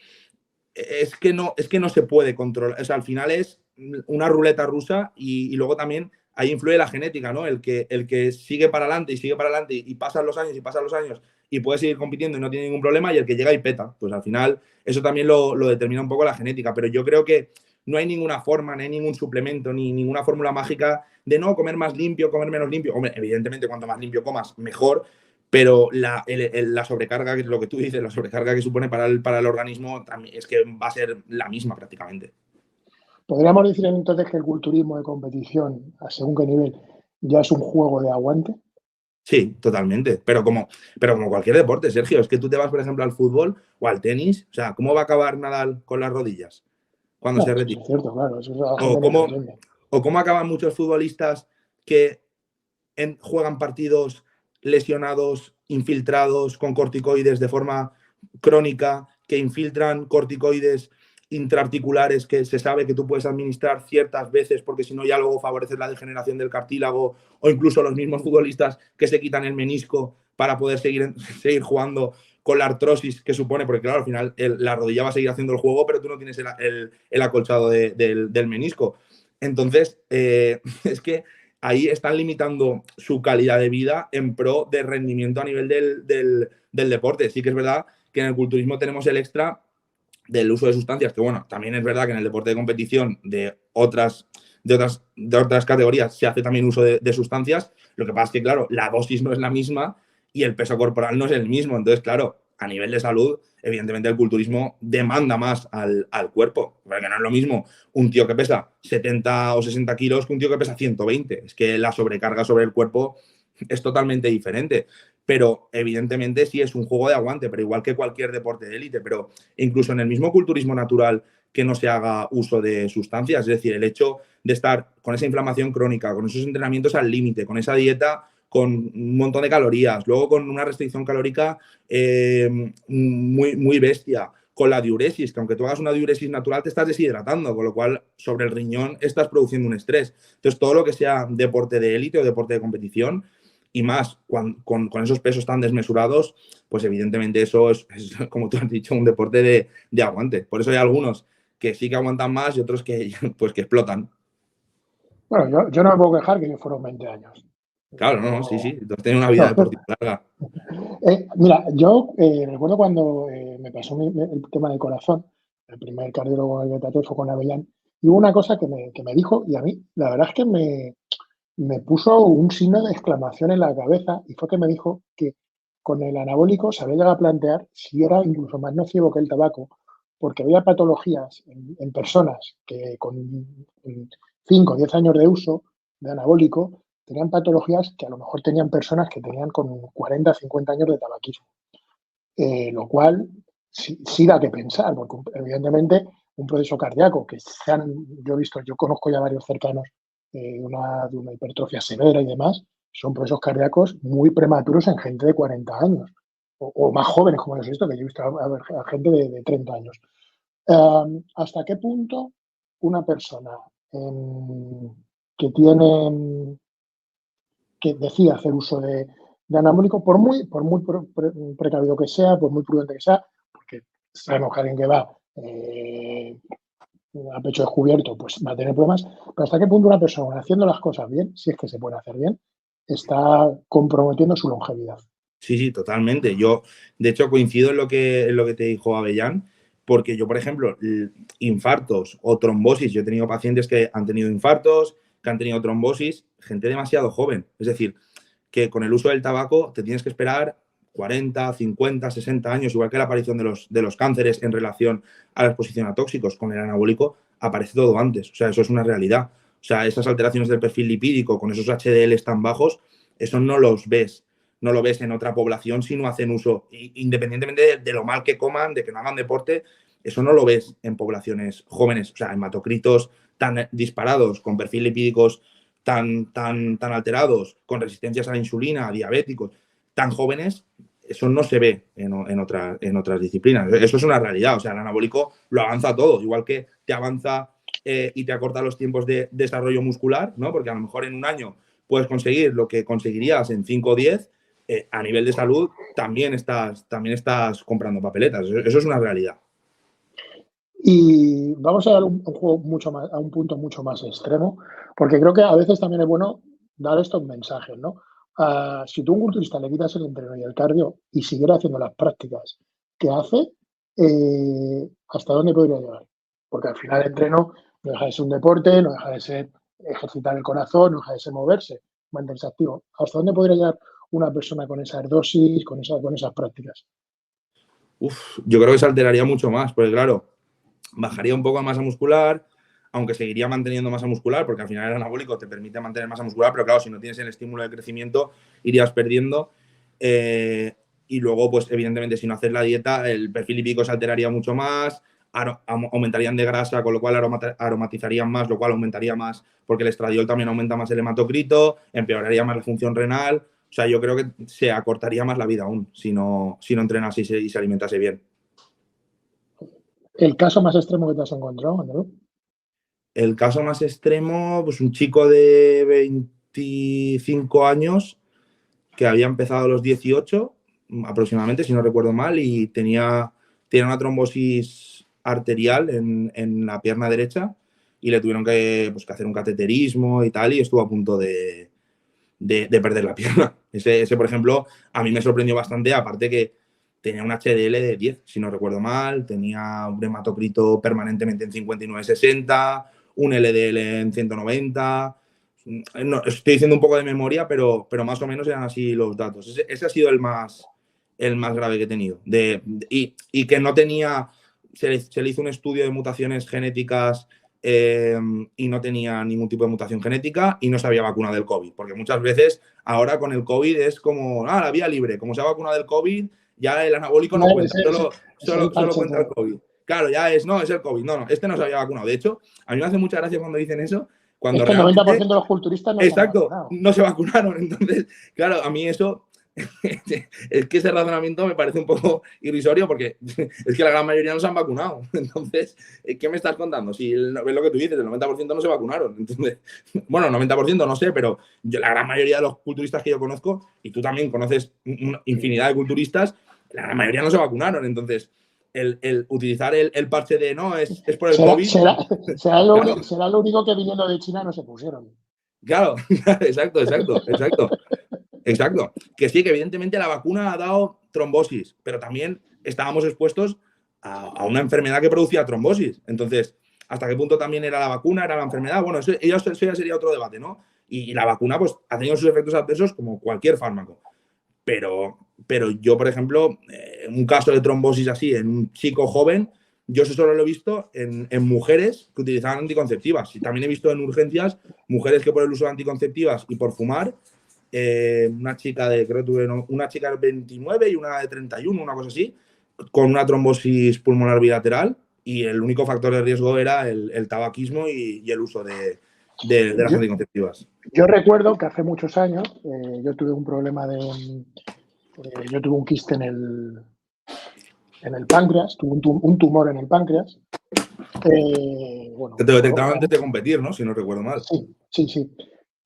es que no se puede controlar. O sea, al final es una ruleta rusa y luego también ahí influye la genética, ¿no? El que sigue para adelante y sigue para adelante y pasan los años y pasan los años y puede seguir compitiendo y no tiene ningún problema y el que llega y peta. Pues al final eso también lo determina un poco la genética. Pero yo creo que no hay ninguna forma, no hay ningún suplemento, ni ninguna fórmula mágica de no comer más limpio, comer menos limpio. Hombre, evidentemente cuanto más limpio comas, mejor, pero la sobrecarga, que es lo que tú dices, la sobrecarga que supone para el organismo también es que va a ser la misma prácticamente. ¿Podríamos decir entonces que el culturismo de competición, a según qué nivel, ya es un juego de aguante? Sí, totalmente. Pero como cualquier deporte, Sergio, es que tú te vas, por ejemplo, al fútbol o al tenis, o sea, ¿cómo va a acabar Nadal con las rodillas cuando No, se eso retira? es cierto, claro, eso la O gente no lo cómo, entiende. o cómo acaban muchos futbolistas que juegan partidos lesionados, infiltrados con corticoides de forma crónica, que infiltran corticoides intraarticulares que se sabe que tú puedes administrar ciertas veces porque si no ya luego favoreces la degeneración del cartílago, o incluso los mismos futbolistas que se quitan el menisco para poder seguir jugando con la artrosis que supone, porque claro, al final la rodilla va a seguir haciendo el juego, pero tú no tienes el acolchado del menisco. Entonces, es que ahí están limitando su calidad de vida en pro de rendimiento a nivel del deporte. Sí que es verdad que en el culturismo tenemos el extra del uso de sustancias, que bueno, también es verdad que en el deporte de competición de otras categorías se hace también uso de sustancias. Lo que pasa es que, claro, la dosis no es la misma y el peso corporal no es el mismo. Entonces, claro, a nivel de salud, evidentemente el culturismo demanda más al cuerpo, porque no es lo mismo un tío que pesa 70 o 60 kilos que un tío que pesa 120. Es que la sobrecarga sobre el cuerpo es totalmente diferente. Pero evidentemente sí es un juego de aguante, pero igual que cualquier deporte de élite, pero incluso en el mismo culturismo natural que no se haga uso de sustancias, es decir, el hecho de estar con esa inflamación crónica, con esos entrenamientos al límite, con esa dieta con un montón de calorías, luego con una restricción calórica muy, muy bestia, con la diuresis, que aunque tú hagas una diuresis natural te estás deshidratando, con lo cual sobre el riñón estás produciendo un estrés. Entonces, todo lo que sea deporte de élite o deporte de competición, y más con esos pesos tan desmesurados, pues evidentemente eso es, como tú has dicho, un deporte de aguante. Por eso hay algunos que sí que aguantan más y otros que, pues, que explotan. Bueno, yo no me puedo quejar que yo fueron 20 años. Claro, no, sí, sí. Entonces tiene una vida deportiva larga. Mira, yo recuerdo cuando me pasó el tema del corazón, el primer cardiólogo con el que traté fue con Avellán, y hubo una cosa que me dijo, y a mí, la verdad es que me puso un signo de exclamación en la cabeza, y fue que me dijo que con el anabólico se había llegado a plantear si era incluso más nocivo que el tabaco, porque había patologías en personas que con 5 o 10 años de uso de anabólico tenían patologías que a lo mejor tenían personas que tenían con 40, 50 años de tabaquismo. Lo cual sí da que pensar, porque evidentemente un proceso cardíaco que yo he visto, yo conozco ya varios cercanos de una hipertrofia severa y demás, son procesos cardíacos muy prematuros en gente de 40 años o más jóvenes, como es esto, que yo he visto a gente de 30 años. ¿Hasta qué punto una persona que tiene que decide hacer uso de anabólico, por muy precavido que sea, por muy prudente que sea, porque sabemos que alguien que va a pecho descubierto pues va a tener problemas, pero hasta qué punto una persona haciendo las cosas bien, si es que se puede hacer bien, está comprometiendo su longevidad. Sí, sí, totalmente. Yo, de hecho, coincido en lo que te dijo Avellán, porque yo, por ejemplo, infartos o trombosis, yo he tenido pacientes que han tenido infartos, que han tenido trombosis, gente demasiado joven. Es decir, que con el uso del tabaco te tienes que esperar 40, 50, 60 años, igual que la aparición de los cánceres en relación a la exposición a tóxicos. Con el anabólico aparece todo antes. O sea, eso es una realidad. O sea, esas alteraciones del perfil lipídico con esos HDLs tan bajos, eso no los ves. No lo ves en otra población si no hacen uso, independientemente de lo mal que coman, de que no hagan deporte, eso no lo ves en poblaciones jóvenes. O sea, hematocritos tan disparados, con perfil lipídicos tan alterados, con resistencias a la insulina, diabéticos, tan jóvenes, eso no se ve en otras disciplinas. Eso es una realidad. O sea, el anabólico lo avanza todo, igual que te avanza y te acorta los tiempos de desarrollo muscular, ¿no? Porque a lo mejor en un año puedes conseguir lo que conseguirías en 5 o 10, a nivel de salud también estás comprando papeletas. Eso es una realidad. Y vamos a dar un juego mucho más, a un punto mucho más extremo, porque creo que a veces también es bueno dar estos mensajes, ¿no? Si tú a un culturista le quitas el entreno y el cardio y siguiera haciendo las prácticas que hace, ¿hasta dónde podría llegar? Porque al final el entreno no deja de ser un deporte, no deja de ser ejercitar el corazón, no deja de ser moverse, mantenerse activo. ¿Hasta dónde podría llegar una persona con esas dosis, con esas prácticas? Yo creo que se alteraría mucho más, porque claro, bajaría un poco de masa muscular, aunque seguiría manteniendo masa muscular, porque al final el anabólico te permite mantener masa muscular, pero claro, si no tienes el estímulo de crecimiento, irías perdiendo. Y luego, pues evidentemente, si no haces la dieta, el perfil lipídico se alteraría mucho más, aumentarían de grasa, con lo cual aromatizarían más, lo cual aumentaría más, porque el estradiol también aumenta más el hematocrito, empeoraría más la función renal. O sea, yo creo que se acortaría más la vida aún si no entrenase y se alimentase bien. ¿El caso más extremo que te has encontrado, Andreu? El caso más extremo, pues un chico de 25 años que había empezado a los 18 aproximadamente, si no recuerdo mal, y tenía una trombosis arterial en la pierna derecha y le tuvieron que hacer un cateterismo y tal, y estuvo a punto de perder la pierna. Ese, por ejemplo, a mí me sorprendió bastante, aparte que tenía un HDL de 10, si no recuerdo mal, tenía un hematocrito permanentemente en 59-60, un LDL en 190. No, estoy diciendo un poco de memoria, pero más o menos eran así los datos. Ese ha sido el más grave que he tenido. Y que no tenía, se le hizo un estudio de mutaciones genéticas y no tenía ningún tipo de mutación genética y no se había vacunado del COVID. Porque muchas veces ahora con el COVID es como, la vía libre, como se ha vacunado del COVID, ya el anabólico no cuenta, solo cuenta el COVID. Claro, no, es el COVID. No, este no se había vacunado. De hecho, a mí me hace mucha gracia cuando dicen eso, Es cuando que el realmente, 90% de los culturistas no se han exacto, vacunado. no se vacunaron. Entonces, claro, a mí eso es que ese razonamiento me parece un poco irrisorio porque es que la gran mayoría no se han vacunado. Entonces, ¿qué me estás contando? Si es lo que tú dices, el 90% no se vacunaron. Entonces, bueno, el 90% no sé, pero la gran mayoría de los culturistas que yo conozco, y tú también conoces una infinidad de culturistas, la gran mayoría no se vacunaron. Entonces, el utilizar el parche de no, es por el COVID. Será lo único que viniendo de China no se pusieron. Claro, exacto. Exacto. Que sí, que evidentemente la vacuna ha dado trombosis, pero también estábamos expuestos a una enfermedad que producía trombosis. Entonces, ¿hasta qué punto también era la vacuna, era la enfermedad? Bueno, eso ya sería otro debate, ¿no? Y la vacuna, pues, ha tenido sus efectos adversos como cualquier fármaco. Pero yo, por ejemplo, un caso de trombosis así en un chico joven, yo eso solo lo he visto en mujeres que utilizaban anticonceptivas. Y también he visto en urgencias mujeres que por el uso de anticonceptivas y por fumar, una chica de 29 y una de 31, una cosa así, con una trombosis pulmonar bilateral, y el único factor de riesgo era el tabaquismo y el uso de las anticonceptivas. Yo recuerdo que hace muchos años yo tuve un problema yo tuve un quiste en el páncreas, tuve un tumor en el páncreas. Bueno, Te detectaban antes de competir, ¿no? Si no recuerdo mal. Sí.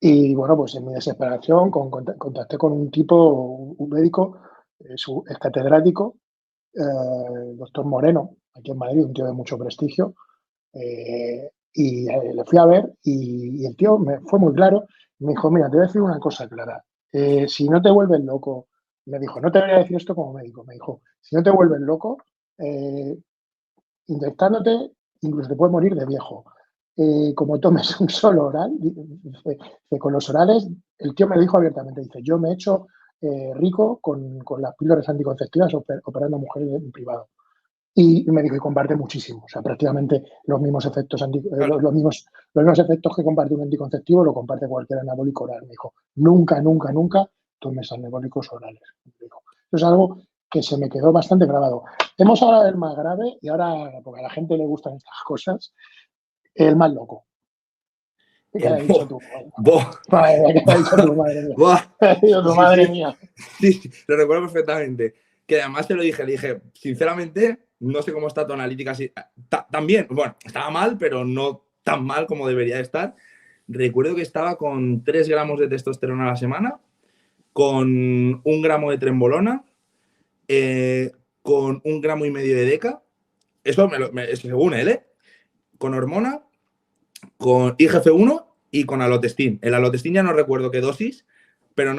Y bueno, pues en mi desesperación contacté con un médico, es catedrático, el doctor Moreno, aquí en Madrid, un tío de mucho prestigio, y le fui a ver y el tío fue muy claro, me dijo, mira, te voy a decir una cosa clara, si no te vuelves loco, me dijo, no te voy a decir esto como médico, me dijo, si no te vuelves loco, inyectándote, incluso te puedes morir de viejo. Como tomes un solo oral, con los orales, el tío me dijo abiertamente, dice, yo me he hecho rico con las píldoras anticonceptivas operando a mujeres en privado. Y me dijo, y comparte muchísimo. O sea, prácticamente los mismos efectos, los mismos efectos que comparte un anticonceptivo lo comparte cualquier anabólico oral. Me dijo, nunca, nunca, nunca tomes anabólicos orales. Me dijo. Eso es algo que se me quedó bastante grabado. Hemos hablado del más grave y ahora, porque a la gente le gustan estas cosas, el más loco. ¿Qué El ha dicho tú? Madre ¿Qué ha dicho tu madre mía? ¿Qué ha dicho tu Sí, madre sí. mía? Sí, lo recuerdo perfectamente. Que además te lo dije, le dije, sinceramente, no sé cómo está tu analítica. También, bueno, estaba mal, pero no tan mal como debería de estar. Recuerdo que estaba con 3 gramos de testosterona a la semana, con 1 gramo de trembolona, con 1,5 gramos de deca. Eso según él, ¿eh? Con hormona, con IGF-1 y con alotestin. El alotestin ya no recuerdo qué dosis, pero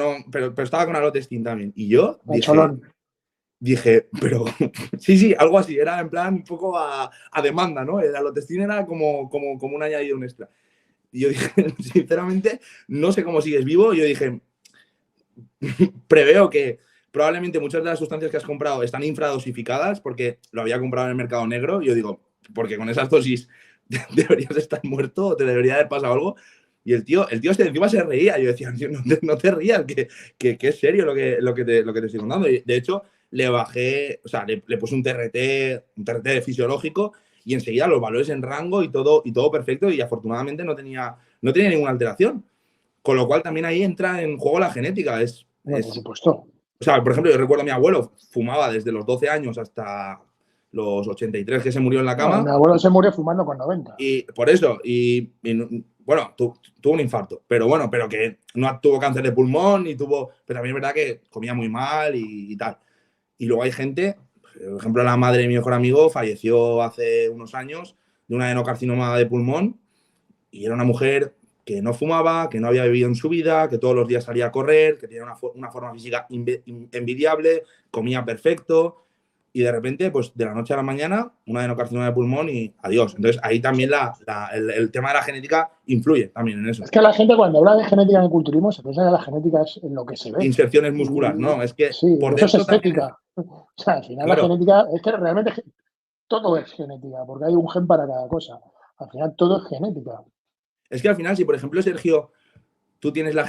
estaba con alotestin también. Y yo dije, pero sí, sí, algo así, era en plan un poco a demanda, ¿no? El alotestin era como un añadido, un extra. Y yo dije, sinceramente, no sé cómo sigues vivo. Yo dije, preveo que probablemente muchas de las sustancias que has comprado están infradosificadas porque lo había comprado en el mercado negro. Y yo digo, porque con esas dosis deberías estar muerto o te debería haber pasado algo. Y el tío encima se reía. Yo decía, no te rías, que es serio lo que te estoy contando. Y de hecho, le bajé, o sea, le puse un TRT fisiológico y enseguida los valores en rango y todo perfecto. Y afortunadamente no tenía ninguna alteración. Con lo cual también ahí entra en juego la genética. Bueno, por supuesto. O sea, por ejemplo, yo recuerdo a mi abuelo, fumaba desde los 12 años hasta los 83 que se murió en la cama. Mi abuelo se murió fumando con 90. Y por eso, bueno, tuvo un infarto, pero que no tuvo cáncer de pulmón, pero también es verdad que comía muy mal y tal. Y luego hay gente, por ejemplo, la madre de mi mejor amigo falleció hace unos años de un adenocarcinoma de pulmón y era una mujer que no fumaba, que no había bebido en su vida, que todos los días salía a correr, que tenía una forma física envidiable, comía perfecto y de repente, pues de la noche a la mañana, una adenocarcinoma de pulmón y adiós. Entonces ahí también el tema de la genética influye también en eso. Es que la gente cuando habla de genética en el culturismo se piensa que la genética es en lo que se ve. Inserciones musculares, no, es que Sí, por eso es dentro también estética. O sea, al final la claro, genética es que realmente todo es genética, porque hay un gen para cada cosa. Al final todo es genética. es que al final, si por ejemplo, Sergio, tú tienes la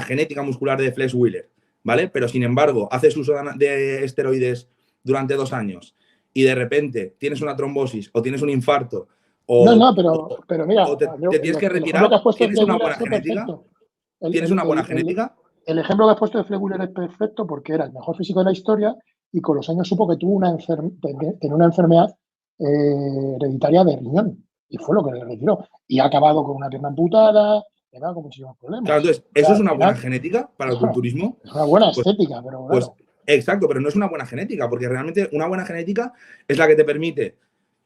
genética muscular de Flex Wheeler, ¿vale? Pero sin embargo, haces uso de esteroides durante 2 años y de repente tienes una trombosis o tienes un infarto No, o, pero mira, o te tienes que el ejemplo que retirar, has puesto de ¿tienes Flex una Wheeler ha buena sido genética? perfecto. El, ¿Tienes el, una buena el, el, genética? el ejemplo que has puesto de Flex Wheeler es perfecto porque era el mejor físico de la historia y con los años supo que tuvo tenía una enfermedad hereditaria de riñón y fue lo que le retiró. Y ha acabado con una pierna amputada, ha acabado con muchísimos Claro, problemas. entonces, O sea, ¿eso es al una buena final, genética para el culturismo? es una buena Pues, estética, pero pues claro. exacto, pero no es una buena genética, porque realmente una buena genética es la que te permite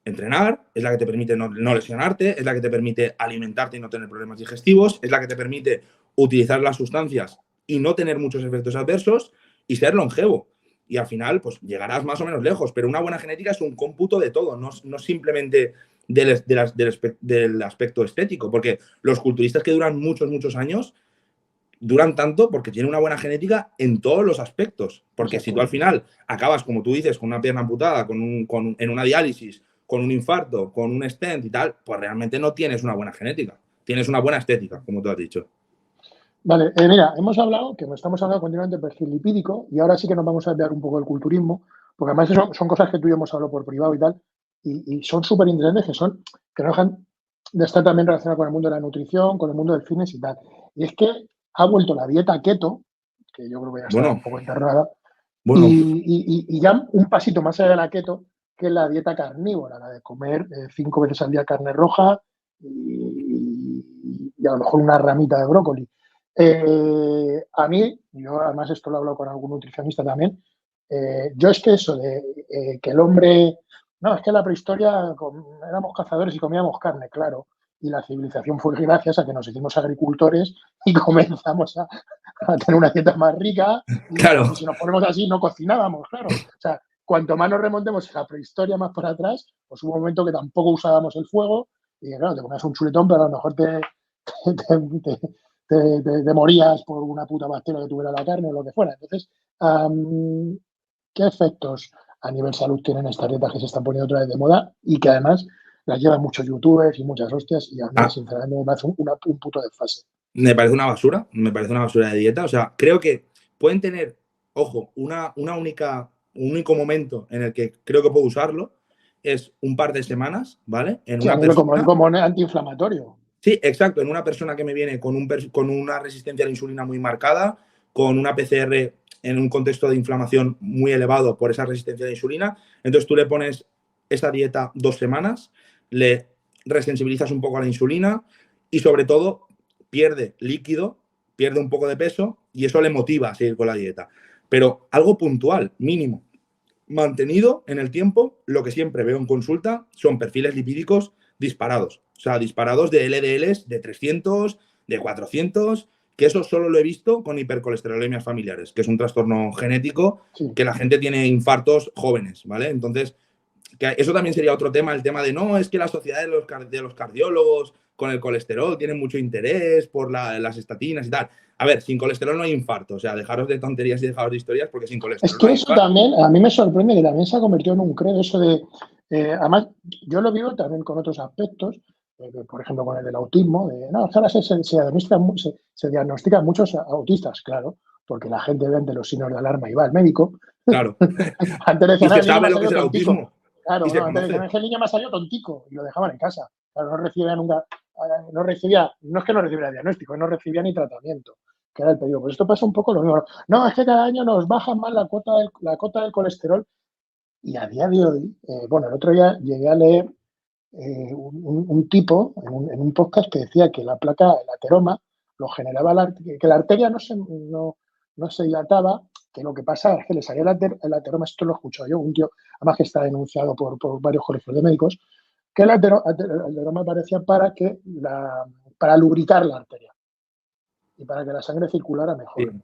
entrenar, es la que te permite no lesionarte, es la que te permite alimentarte y no tener problemas digestivos, es la que te permite utilizar las sustancias y no tener muchos efectos adversos y ser longevo. Y al final, pues llegarás más o menos lejos, pero una buena genética es un cómputo de todo, no simplemente del aspecto estético, porque los culturistas que duran muchos, muchos años duran tanto porque tienen una buena genética en todos los aspectos. Porque si tú al final acabas, como tú dices, con una pierna amputada, en una diálisis, con un infarto, con un stent y tal, pues realmente no tienes una buena genética. Tienes una buena estética, como tú has dicho. Vale, mira, hemos hablado, que estamos hablando continuamente de perfil lipídico y ahora sí que nos vamos a enviar un poco del culturismo, porque además son cosas que tú y yo hemos hablado por privado y tal, y son súper interesantes, que no dejan de estar también relacionadas con el mundo de la nutrición, con el mundo del fitness y tal. Y es que ha vuelto la dieta keto, que yo creo que ya estaba Bueno, un poco enterrada, bueno, y ya un pasito más allá de la keto, que es la dieta carnívora, la de comer 5 veces al día carne roja y a lo mejor una ramita de brócoli. A mí, yo además esto lo he hablado con algún nutricionista también, yo es que eso de que el hombre, no, es que en la prehistoria éramos cazadores y comíamos carne, claro, y la civilización fue gracias a que nos hicimos agricultores y comenzamos a tener una dieta más rica y claro, si nos ponemos así no cocinábamos, claro. O sea, cuanto más nos remontemos a la prehistoria más para atrás, pues hubo un momento que tampoco usábamos el fuego y claro, te ponías un chuletón, pero a lo mejor te morías por una puta bacteria que tuviera la carne o lo que fuera. Entonces, ¿qué efectos a nivel salud tienen estas dietas que se están poniendo otra vez de moda y que además las llevan muchos youtubers y muchas hostias y a mí Ah, sinceramente me parece un puto desfase. me parece una basura de dieta. O sea, creo que pueden tener, ojo, un único momento en el que creo que puedo usarlo es un par de semanas, ¿vale? En Sí, a una nivel persona. como antiinflamatorio. Sí, exacto, en una persona que me viene con una resistencia a la insulina muy marcada, con una PCR en un contexto de inflamación muy elevado por esa resistencia a la insulina. Entonces tú le pones esa dieta 2 semanas, le resensibilizas un poco a la insulina y sobre todo pierde líquido, pierde un poco de peso y eso le motiva a seguir con la dieta. Pero algo puntual, mínimo, mantenido en el tiempo, lo que siempre veo en consulta son perfiles lipídicos disparados. O sea, disparados de LDLs de 300, de 400, que eso solo lo he visto con hipercolesterolemias familiares, que es un trastorno genético Sí. que la gente tiene infartos jóvenes, ¿vale? Entonces, que eso también sería otro tema, el tema de no, es que la sociedad de los cardiólogos con el colesterol tienen mucho interés por las estatinas y tal. A ver, sin colesterol no hay infarto, o sea, dejaros de tonterías y dejaros de historias porque sin Es colesterol no que hay eso infarto. también, a mí me sorprende que también se ha convertido en un credo, eso de, además, yo lo vivo también con otros aspectos, por ejemplo, con el del autismo, de, no, ahora se diagnostican muchos autistas, claro, porque la gente ve ante los signos de alarma y va al médico. Claro. Antes Y decían, ah, se el niño me sabe ha lo que es salido el tontico. autismo y Claro, se no, antes decían, conoce. es que el niño me ha salido tontico y lo dejaban en casa. Claro, no recibía nunca, no recibía, no es que no recibiera diagnóstico, no recibía ni tratamiento, que era el pedido. Pues esto pasa un poco lo mismo. No, es que cada año nos baja más la cota del colesterol y a día de hoy, bueno, el otro día llegué a leer un tipo en un podcast que decía que la placa, el ateroma, lo generaba que la arteria no se dilataba, que lo que pasa es que le salía el ateroma, esto lo he escuchado yo, un tío, además que está denunciado por varios colegios de médicos, que el ateroma aparecía para lubricar la arteria y para que la sangre circulara Sí, mejor,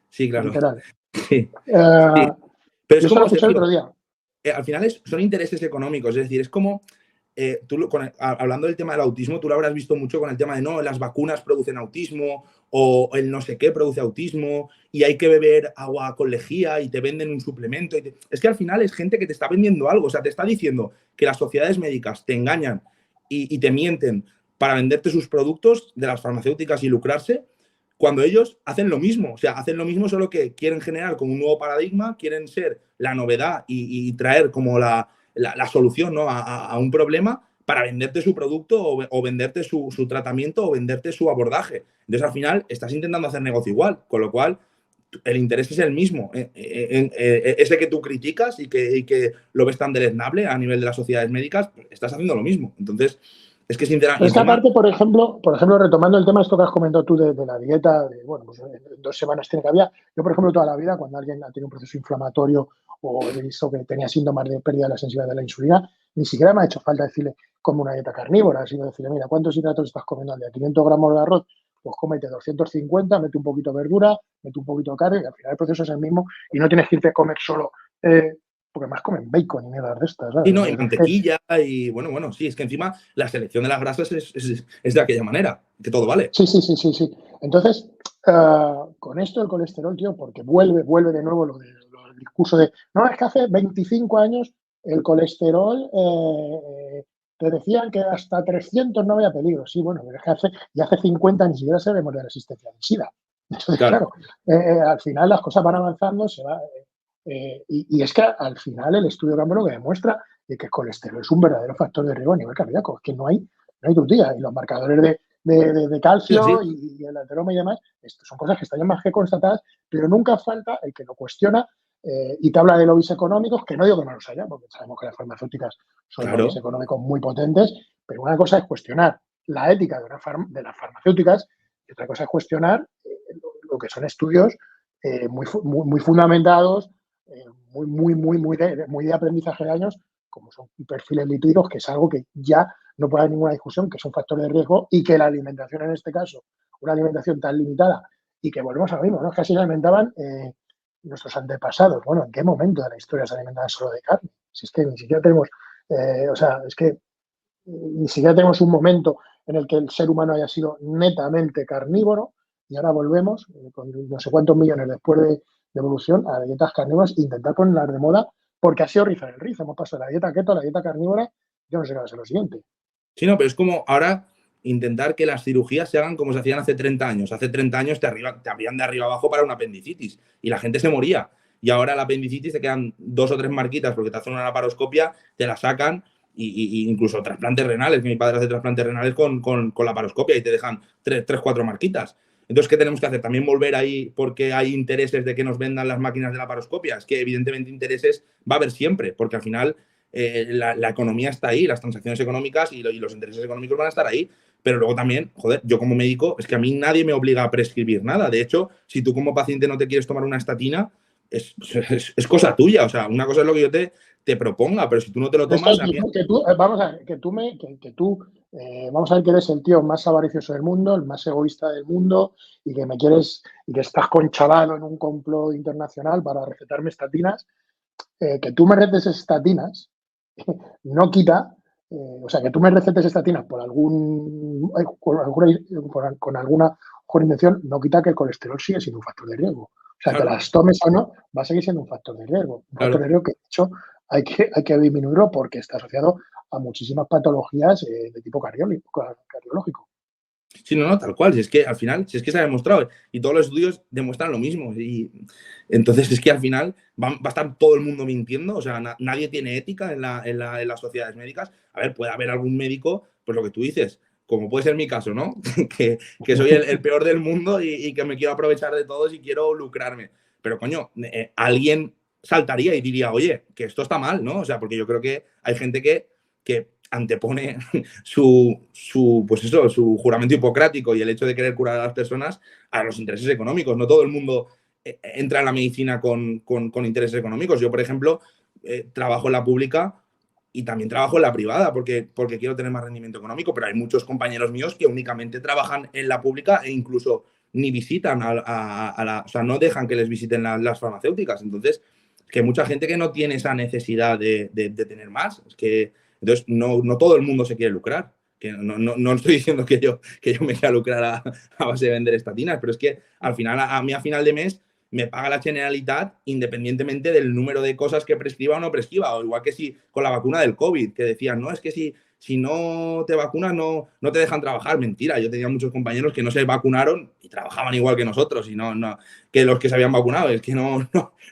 sí, claro. literal. Sí, sí. Eh, Pero yo es eso lo como, escuché el otro Sergio, día. al final son intereses económicos, es decir, es como, hablando del tema del autismo, tú lo habrás visto mucho con el tema de no, las vacunas producen autismo o el no sé qué produce autismo y hay que beber agua con lejía y te venden un suplemento. Es que al final es gente que te está vendiendo algo, o sea, te está diciendo que las sociedades médicas te engañan y te mienten para venderte sus productos de las farmacéuticas y lucrarse cuando ellos hacen lo mismo, o sea, hacen lo mismo solo que quieren generar como un nuevo paradigma, quieren ser la novedad y traer como la solución, ¿no? a un problema para venderte su producto o venderte su tratamiento o venderte su abordaje. Entonces, al final, estás intentando hacer negocio igual, con lo cual el interés es el mismo. Ese que tú criticas y que lo ves tan deleznable a nivel de las sociedades médicas, pues, estás haciendo lo mismo. Entonces, es que sinceramente, Pero y es que encima, aparte, por ejemplo, retomando el tema esto que has comentado tú de la dieta, de, bueno, pues en 2 semanas tiene que haber. Yo, por ejemplo, toda la vida, cuando alguien ha tenido un proceso inflamatorio o he visto que tenía síntomas de pérdida de la sensibilidad de la insulina, ni siquiera me ha hecho falta decirle como una dieta carnívora, sino decirle, mira, ¿cuántos hidratos estás comiendo al día? 500 gramos de arroz, pues cómete 250, mete un poquito de verdura, mete un poquito de carne, y al final el proceso es el mismo y no tienes que irte a comer solo, porque más comen bacon y mierdas de estas, ¿sabes? y no, y Entonces, es que mantequilla, y bueno, sí, es que encima la selección de las grasas es de aquella manera, que todo vale. sí, sí, sí, sí, sí. Entonces, con esto el colesterol, tío, porque vuelve de nuevo lo del discurso de, no, es que hace 25 años el colesterol te decían que hasta 300 no había peligro. Sí, bueno, pero es que hace 50 ni siquiera sabemos de resistencia al SIDA. Entonces, Claro, claro, al final las cosas van avanzando, y es que al final el estudio Campbell lo que demuestra es que el colesterol es un verdadero factor de riesgo a nivel cardíaco, es que no hay día. Y los marcadores de sí, calcio sí, y el ateroma y demás, esto son cosas que están ya más que constatadas, pero nunca falta el que lo cuestiona y te habla de lobbies económicos, que no digo que no los haya, porque sabemos que las farmacéuticas son lobbies claro, económicos muy potentes, pero una cosa es cuestionar la ética de las farmacéuticas y otra cosa es cuestionar lo que son estudios muy fundamentados, muy de aprendizaje de años, como son perfiles lipídicos, que es algo que ya no puede haber ninguna discusión, que es un factor de riesgo y que la alimentación en este caso, una alimentación tan limitada y que volvemos a lo mismo, ¿no? Casi se alimentaban nuestros antepasados. Bueno, ¿en qué momento de la historia se alimentaban solo de carne? Si es que ni siquiera tenemos, o sea, es que ni siquiera tenemos un momento en el que el ser humano haya sido netamente carnívoro y ahora volvemos con no sé cuántos millones después de evolución a dietas carnívoras e intentar ponerlas de moda porque ha sido rizar el rizo. Hemos pasado de la dieta keto a la dieta carnívora, yo no sé qué va a ser lo siguiente. Sí, no, pero es como ahora intentar que las cirugías se hagan como se hacían hace 30 años. Hace 30 años te abrían de arriba abajo para una apendicitis y la gente se moría. Y ahora la apendicitis te quedan 2 o 3 marquitas porque te hacen una laparoscopia, te la sacan y incluso trasplantes renales, que mi padre hace trasplantes renales con la laparoscopia y te dejan 3, 4 marquitas. Entonces, ¿qué tenemos que hacer? También volver ahí porque hay intereses de que nos vendan las máquinas de laparoscopia. Es que evidentemente intereses va a haber siempre, porque al final la economía está ahí, las transacciones económicas y los intereses económicos van a estar ahí. Pero luego también, joder, yo como médico, es que a mí nadie me obliga a prescribir nada. De hecho, si tú como paciente no te quieres tomar una estatina, es cosa tuya. O sea, una cosa es lo que yo te proponga, pero si tú no te lo tomas... Vamos a ver, vamos a ver que eres el tío más avaricioso del mundo, el más egoísta del mundo y que me quieres y que estás conchavado en un complot internacional para recetarme estatinas. Que tú me recetes estatinas no quita, o sea, que tú me recetes estatinas con alguna mejor intención, no quita que el colesterol sigue siendo un factor de riesgo. O sea, Claro, que las tomes o no, va a seguir siendo un factor de riesgo. Un factor claro. de riesgo que, de hecho, hay que disminuirlo porque está asociado a muchísimas patologías de tipo cardiológico. Sí, no, no, tal cual. Si es que al final, si es que se ha demostrado y todos los estudios demuestran lo mismo. Y entonces es que al final va a estar todo el mundo mintiendo. O sea, nadie tiene ética en las sociedades médicas. A ver, puede haber algún médico, pues lo que tú dices, como puede ser mi caso, ¿no? que soy el peor del mundo y que me quiero aprovechar de todos y quiero lucrarme. Pero coño, alguien saltaría y diría, oye, que esto está mal, ¿no? O sea, porque yo creo que hay gente que antepone pues eso, su juramento hipocrático y el hecho de querer curar a las personas a los intereses económicos. No todo el mundo entra en la medicina con intereses económicos. Yo, por ejemplo, trabajo en la pública y también trabajo en la privada porque quiero tener más rendimiento económico, pero hay muchos compañeros míos que únicamente trabajan en la pública e incluso ni visitan o sea, no dejan que les visiten las farmacéuticas. Entonces, que mucha gente que no tiene esa necesidad de tener más. Es que entonces, no todo el mundo se quiere lucrar. Que no estoy diciendo que yo me quiera lucrar a base de vender estatinas, pero es que al final, a mí a final de mes, me paga la Generalitat independientemente del número de cosas que prescriba o no prescriba. O igual que si con la vacuna del COVID, que decían, no, es que si no te vacunas no te dejan trabajar. Mentira, yo tenía muchos compañeros que no se vacunaron y trabajaban igual que nosotros y no que los que se habían vacunado. Es que no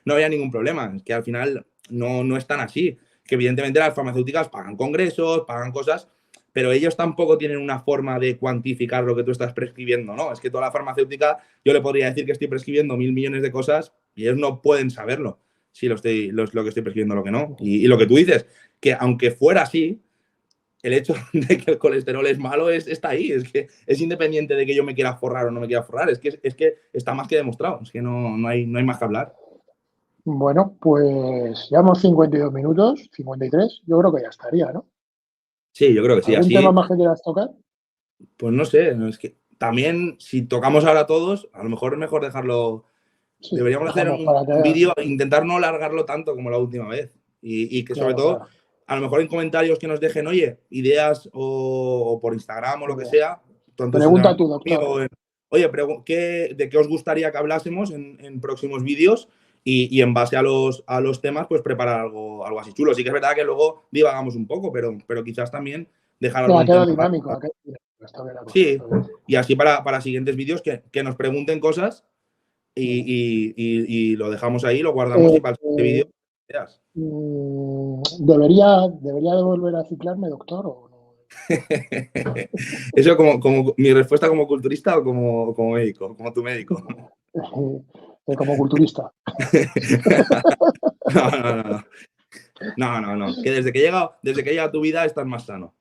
había ningún problema. Es que al final no es tan así. Que evidentemente las farmacéuticas pagan congresos, pagan cosas, pero ellos tampoco tienen una forma de cuantificar lo que tú estás prescribiendo, ¿no? Es que toda la farmacéutica, yo le podría decir que estoy prescribiendo 1.000 millones de cosas y ellos no pueden saberlo si lo que estoy prescribiendo o lo que no. Y lo que tú dices, que aunque fuera así, el hecho de que el colesterol es malo está ahí. Es que es independiente de que yo me quiera forrar o no me quiera forrar. Es que está más que demostrado. Es que no hay más que hablar. Bueno, pues llevamos 52 minutos, 53. Yo creo que ya estaría, ¿no? Sí, yo creo que sí. ¿Algún Así, tema más que quieras tocar? pues no sé, es que también si tocamos ahora todos, a lo mejor es mejor dejarlo. Sí, Deberíamos hacer dejamos para que... un vídeo, intentar no alargarlo tanto como la última vez. Y que sobre Claro, todo, claro. a lo mejor en comentarios que nos dejen, oye, ideas o por Instagram o lo que sea, tanto Pregunta a tu conmigo, doctor. oye, ¿de qué os gustaría que hablásemos en próximos vídeos? Y en base a los temas, pues preparar algo así chulo. Sí que es verdad que luego divagamos un poco, pero quizás también dejar No, ha algún quedado tema. dinámico. Está bien la cosa. Sí, Está bien. y así para siguientes vídeos que nos pregunten cosas y lo dejamos ahí, lo guardamos y para el siguiente vídeo. ¿Debería de volver a ciclarme, doctor? ¿O no? Eso como mi respuesta como culturista o como médico, como tu médico. Como culturista. No. No. Que desde que llega a tu vida estás más sano.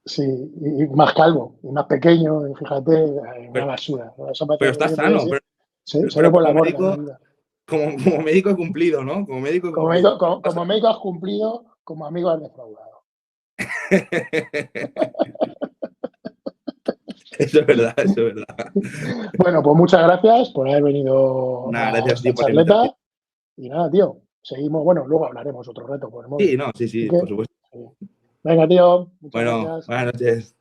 Sí, y más calvo, y más pequeño, y fíjate, una Pero, basura. pero estás sano. Se ve Pero por la borda la vida. como médico he cumplido, ¿no? Como médico he cumplido. Como médico has cumplido, como amigo has defraudado. Eso es verdad. Bueno, pues muchas gracias por haber venido Nada, a gracias a esta ti por la invitación. charleta. Y nada, tío, seguimos. Bueno, luego hablaremos otro reto por el móvil. Sí, no, sí, Así por que, supuesto. venga, tío, muchas Bueno, gracias. buenas noches.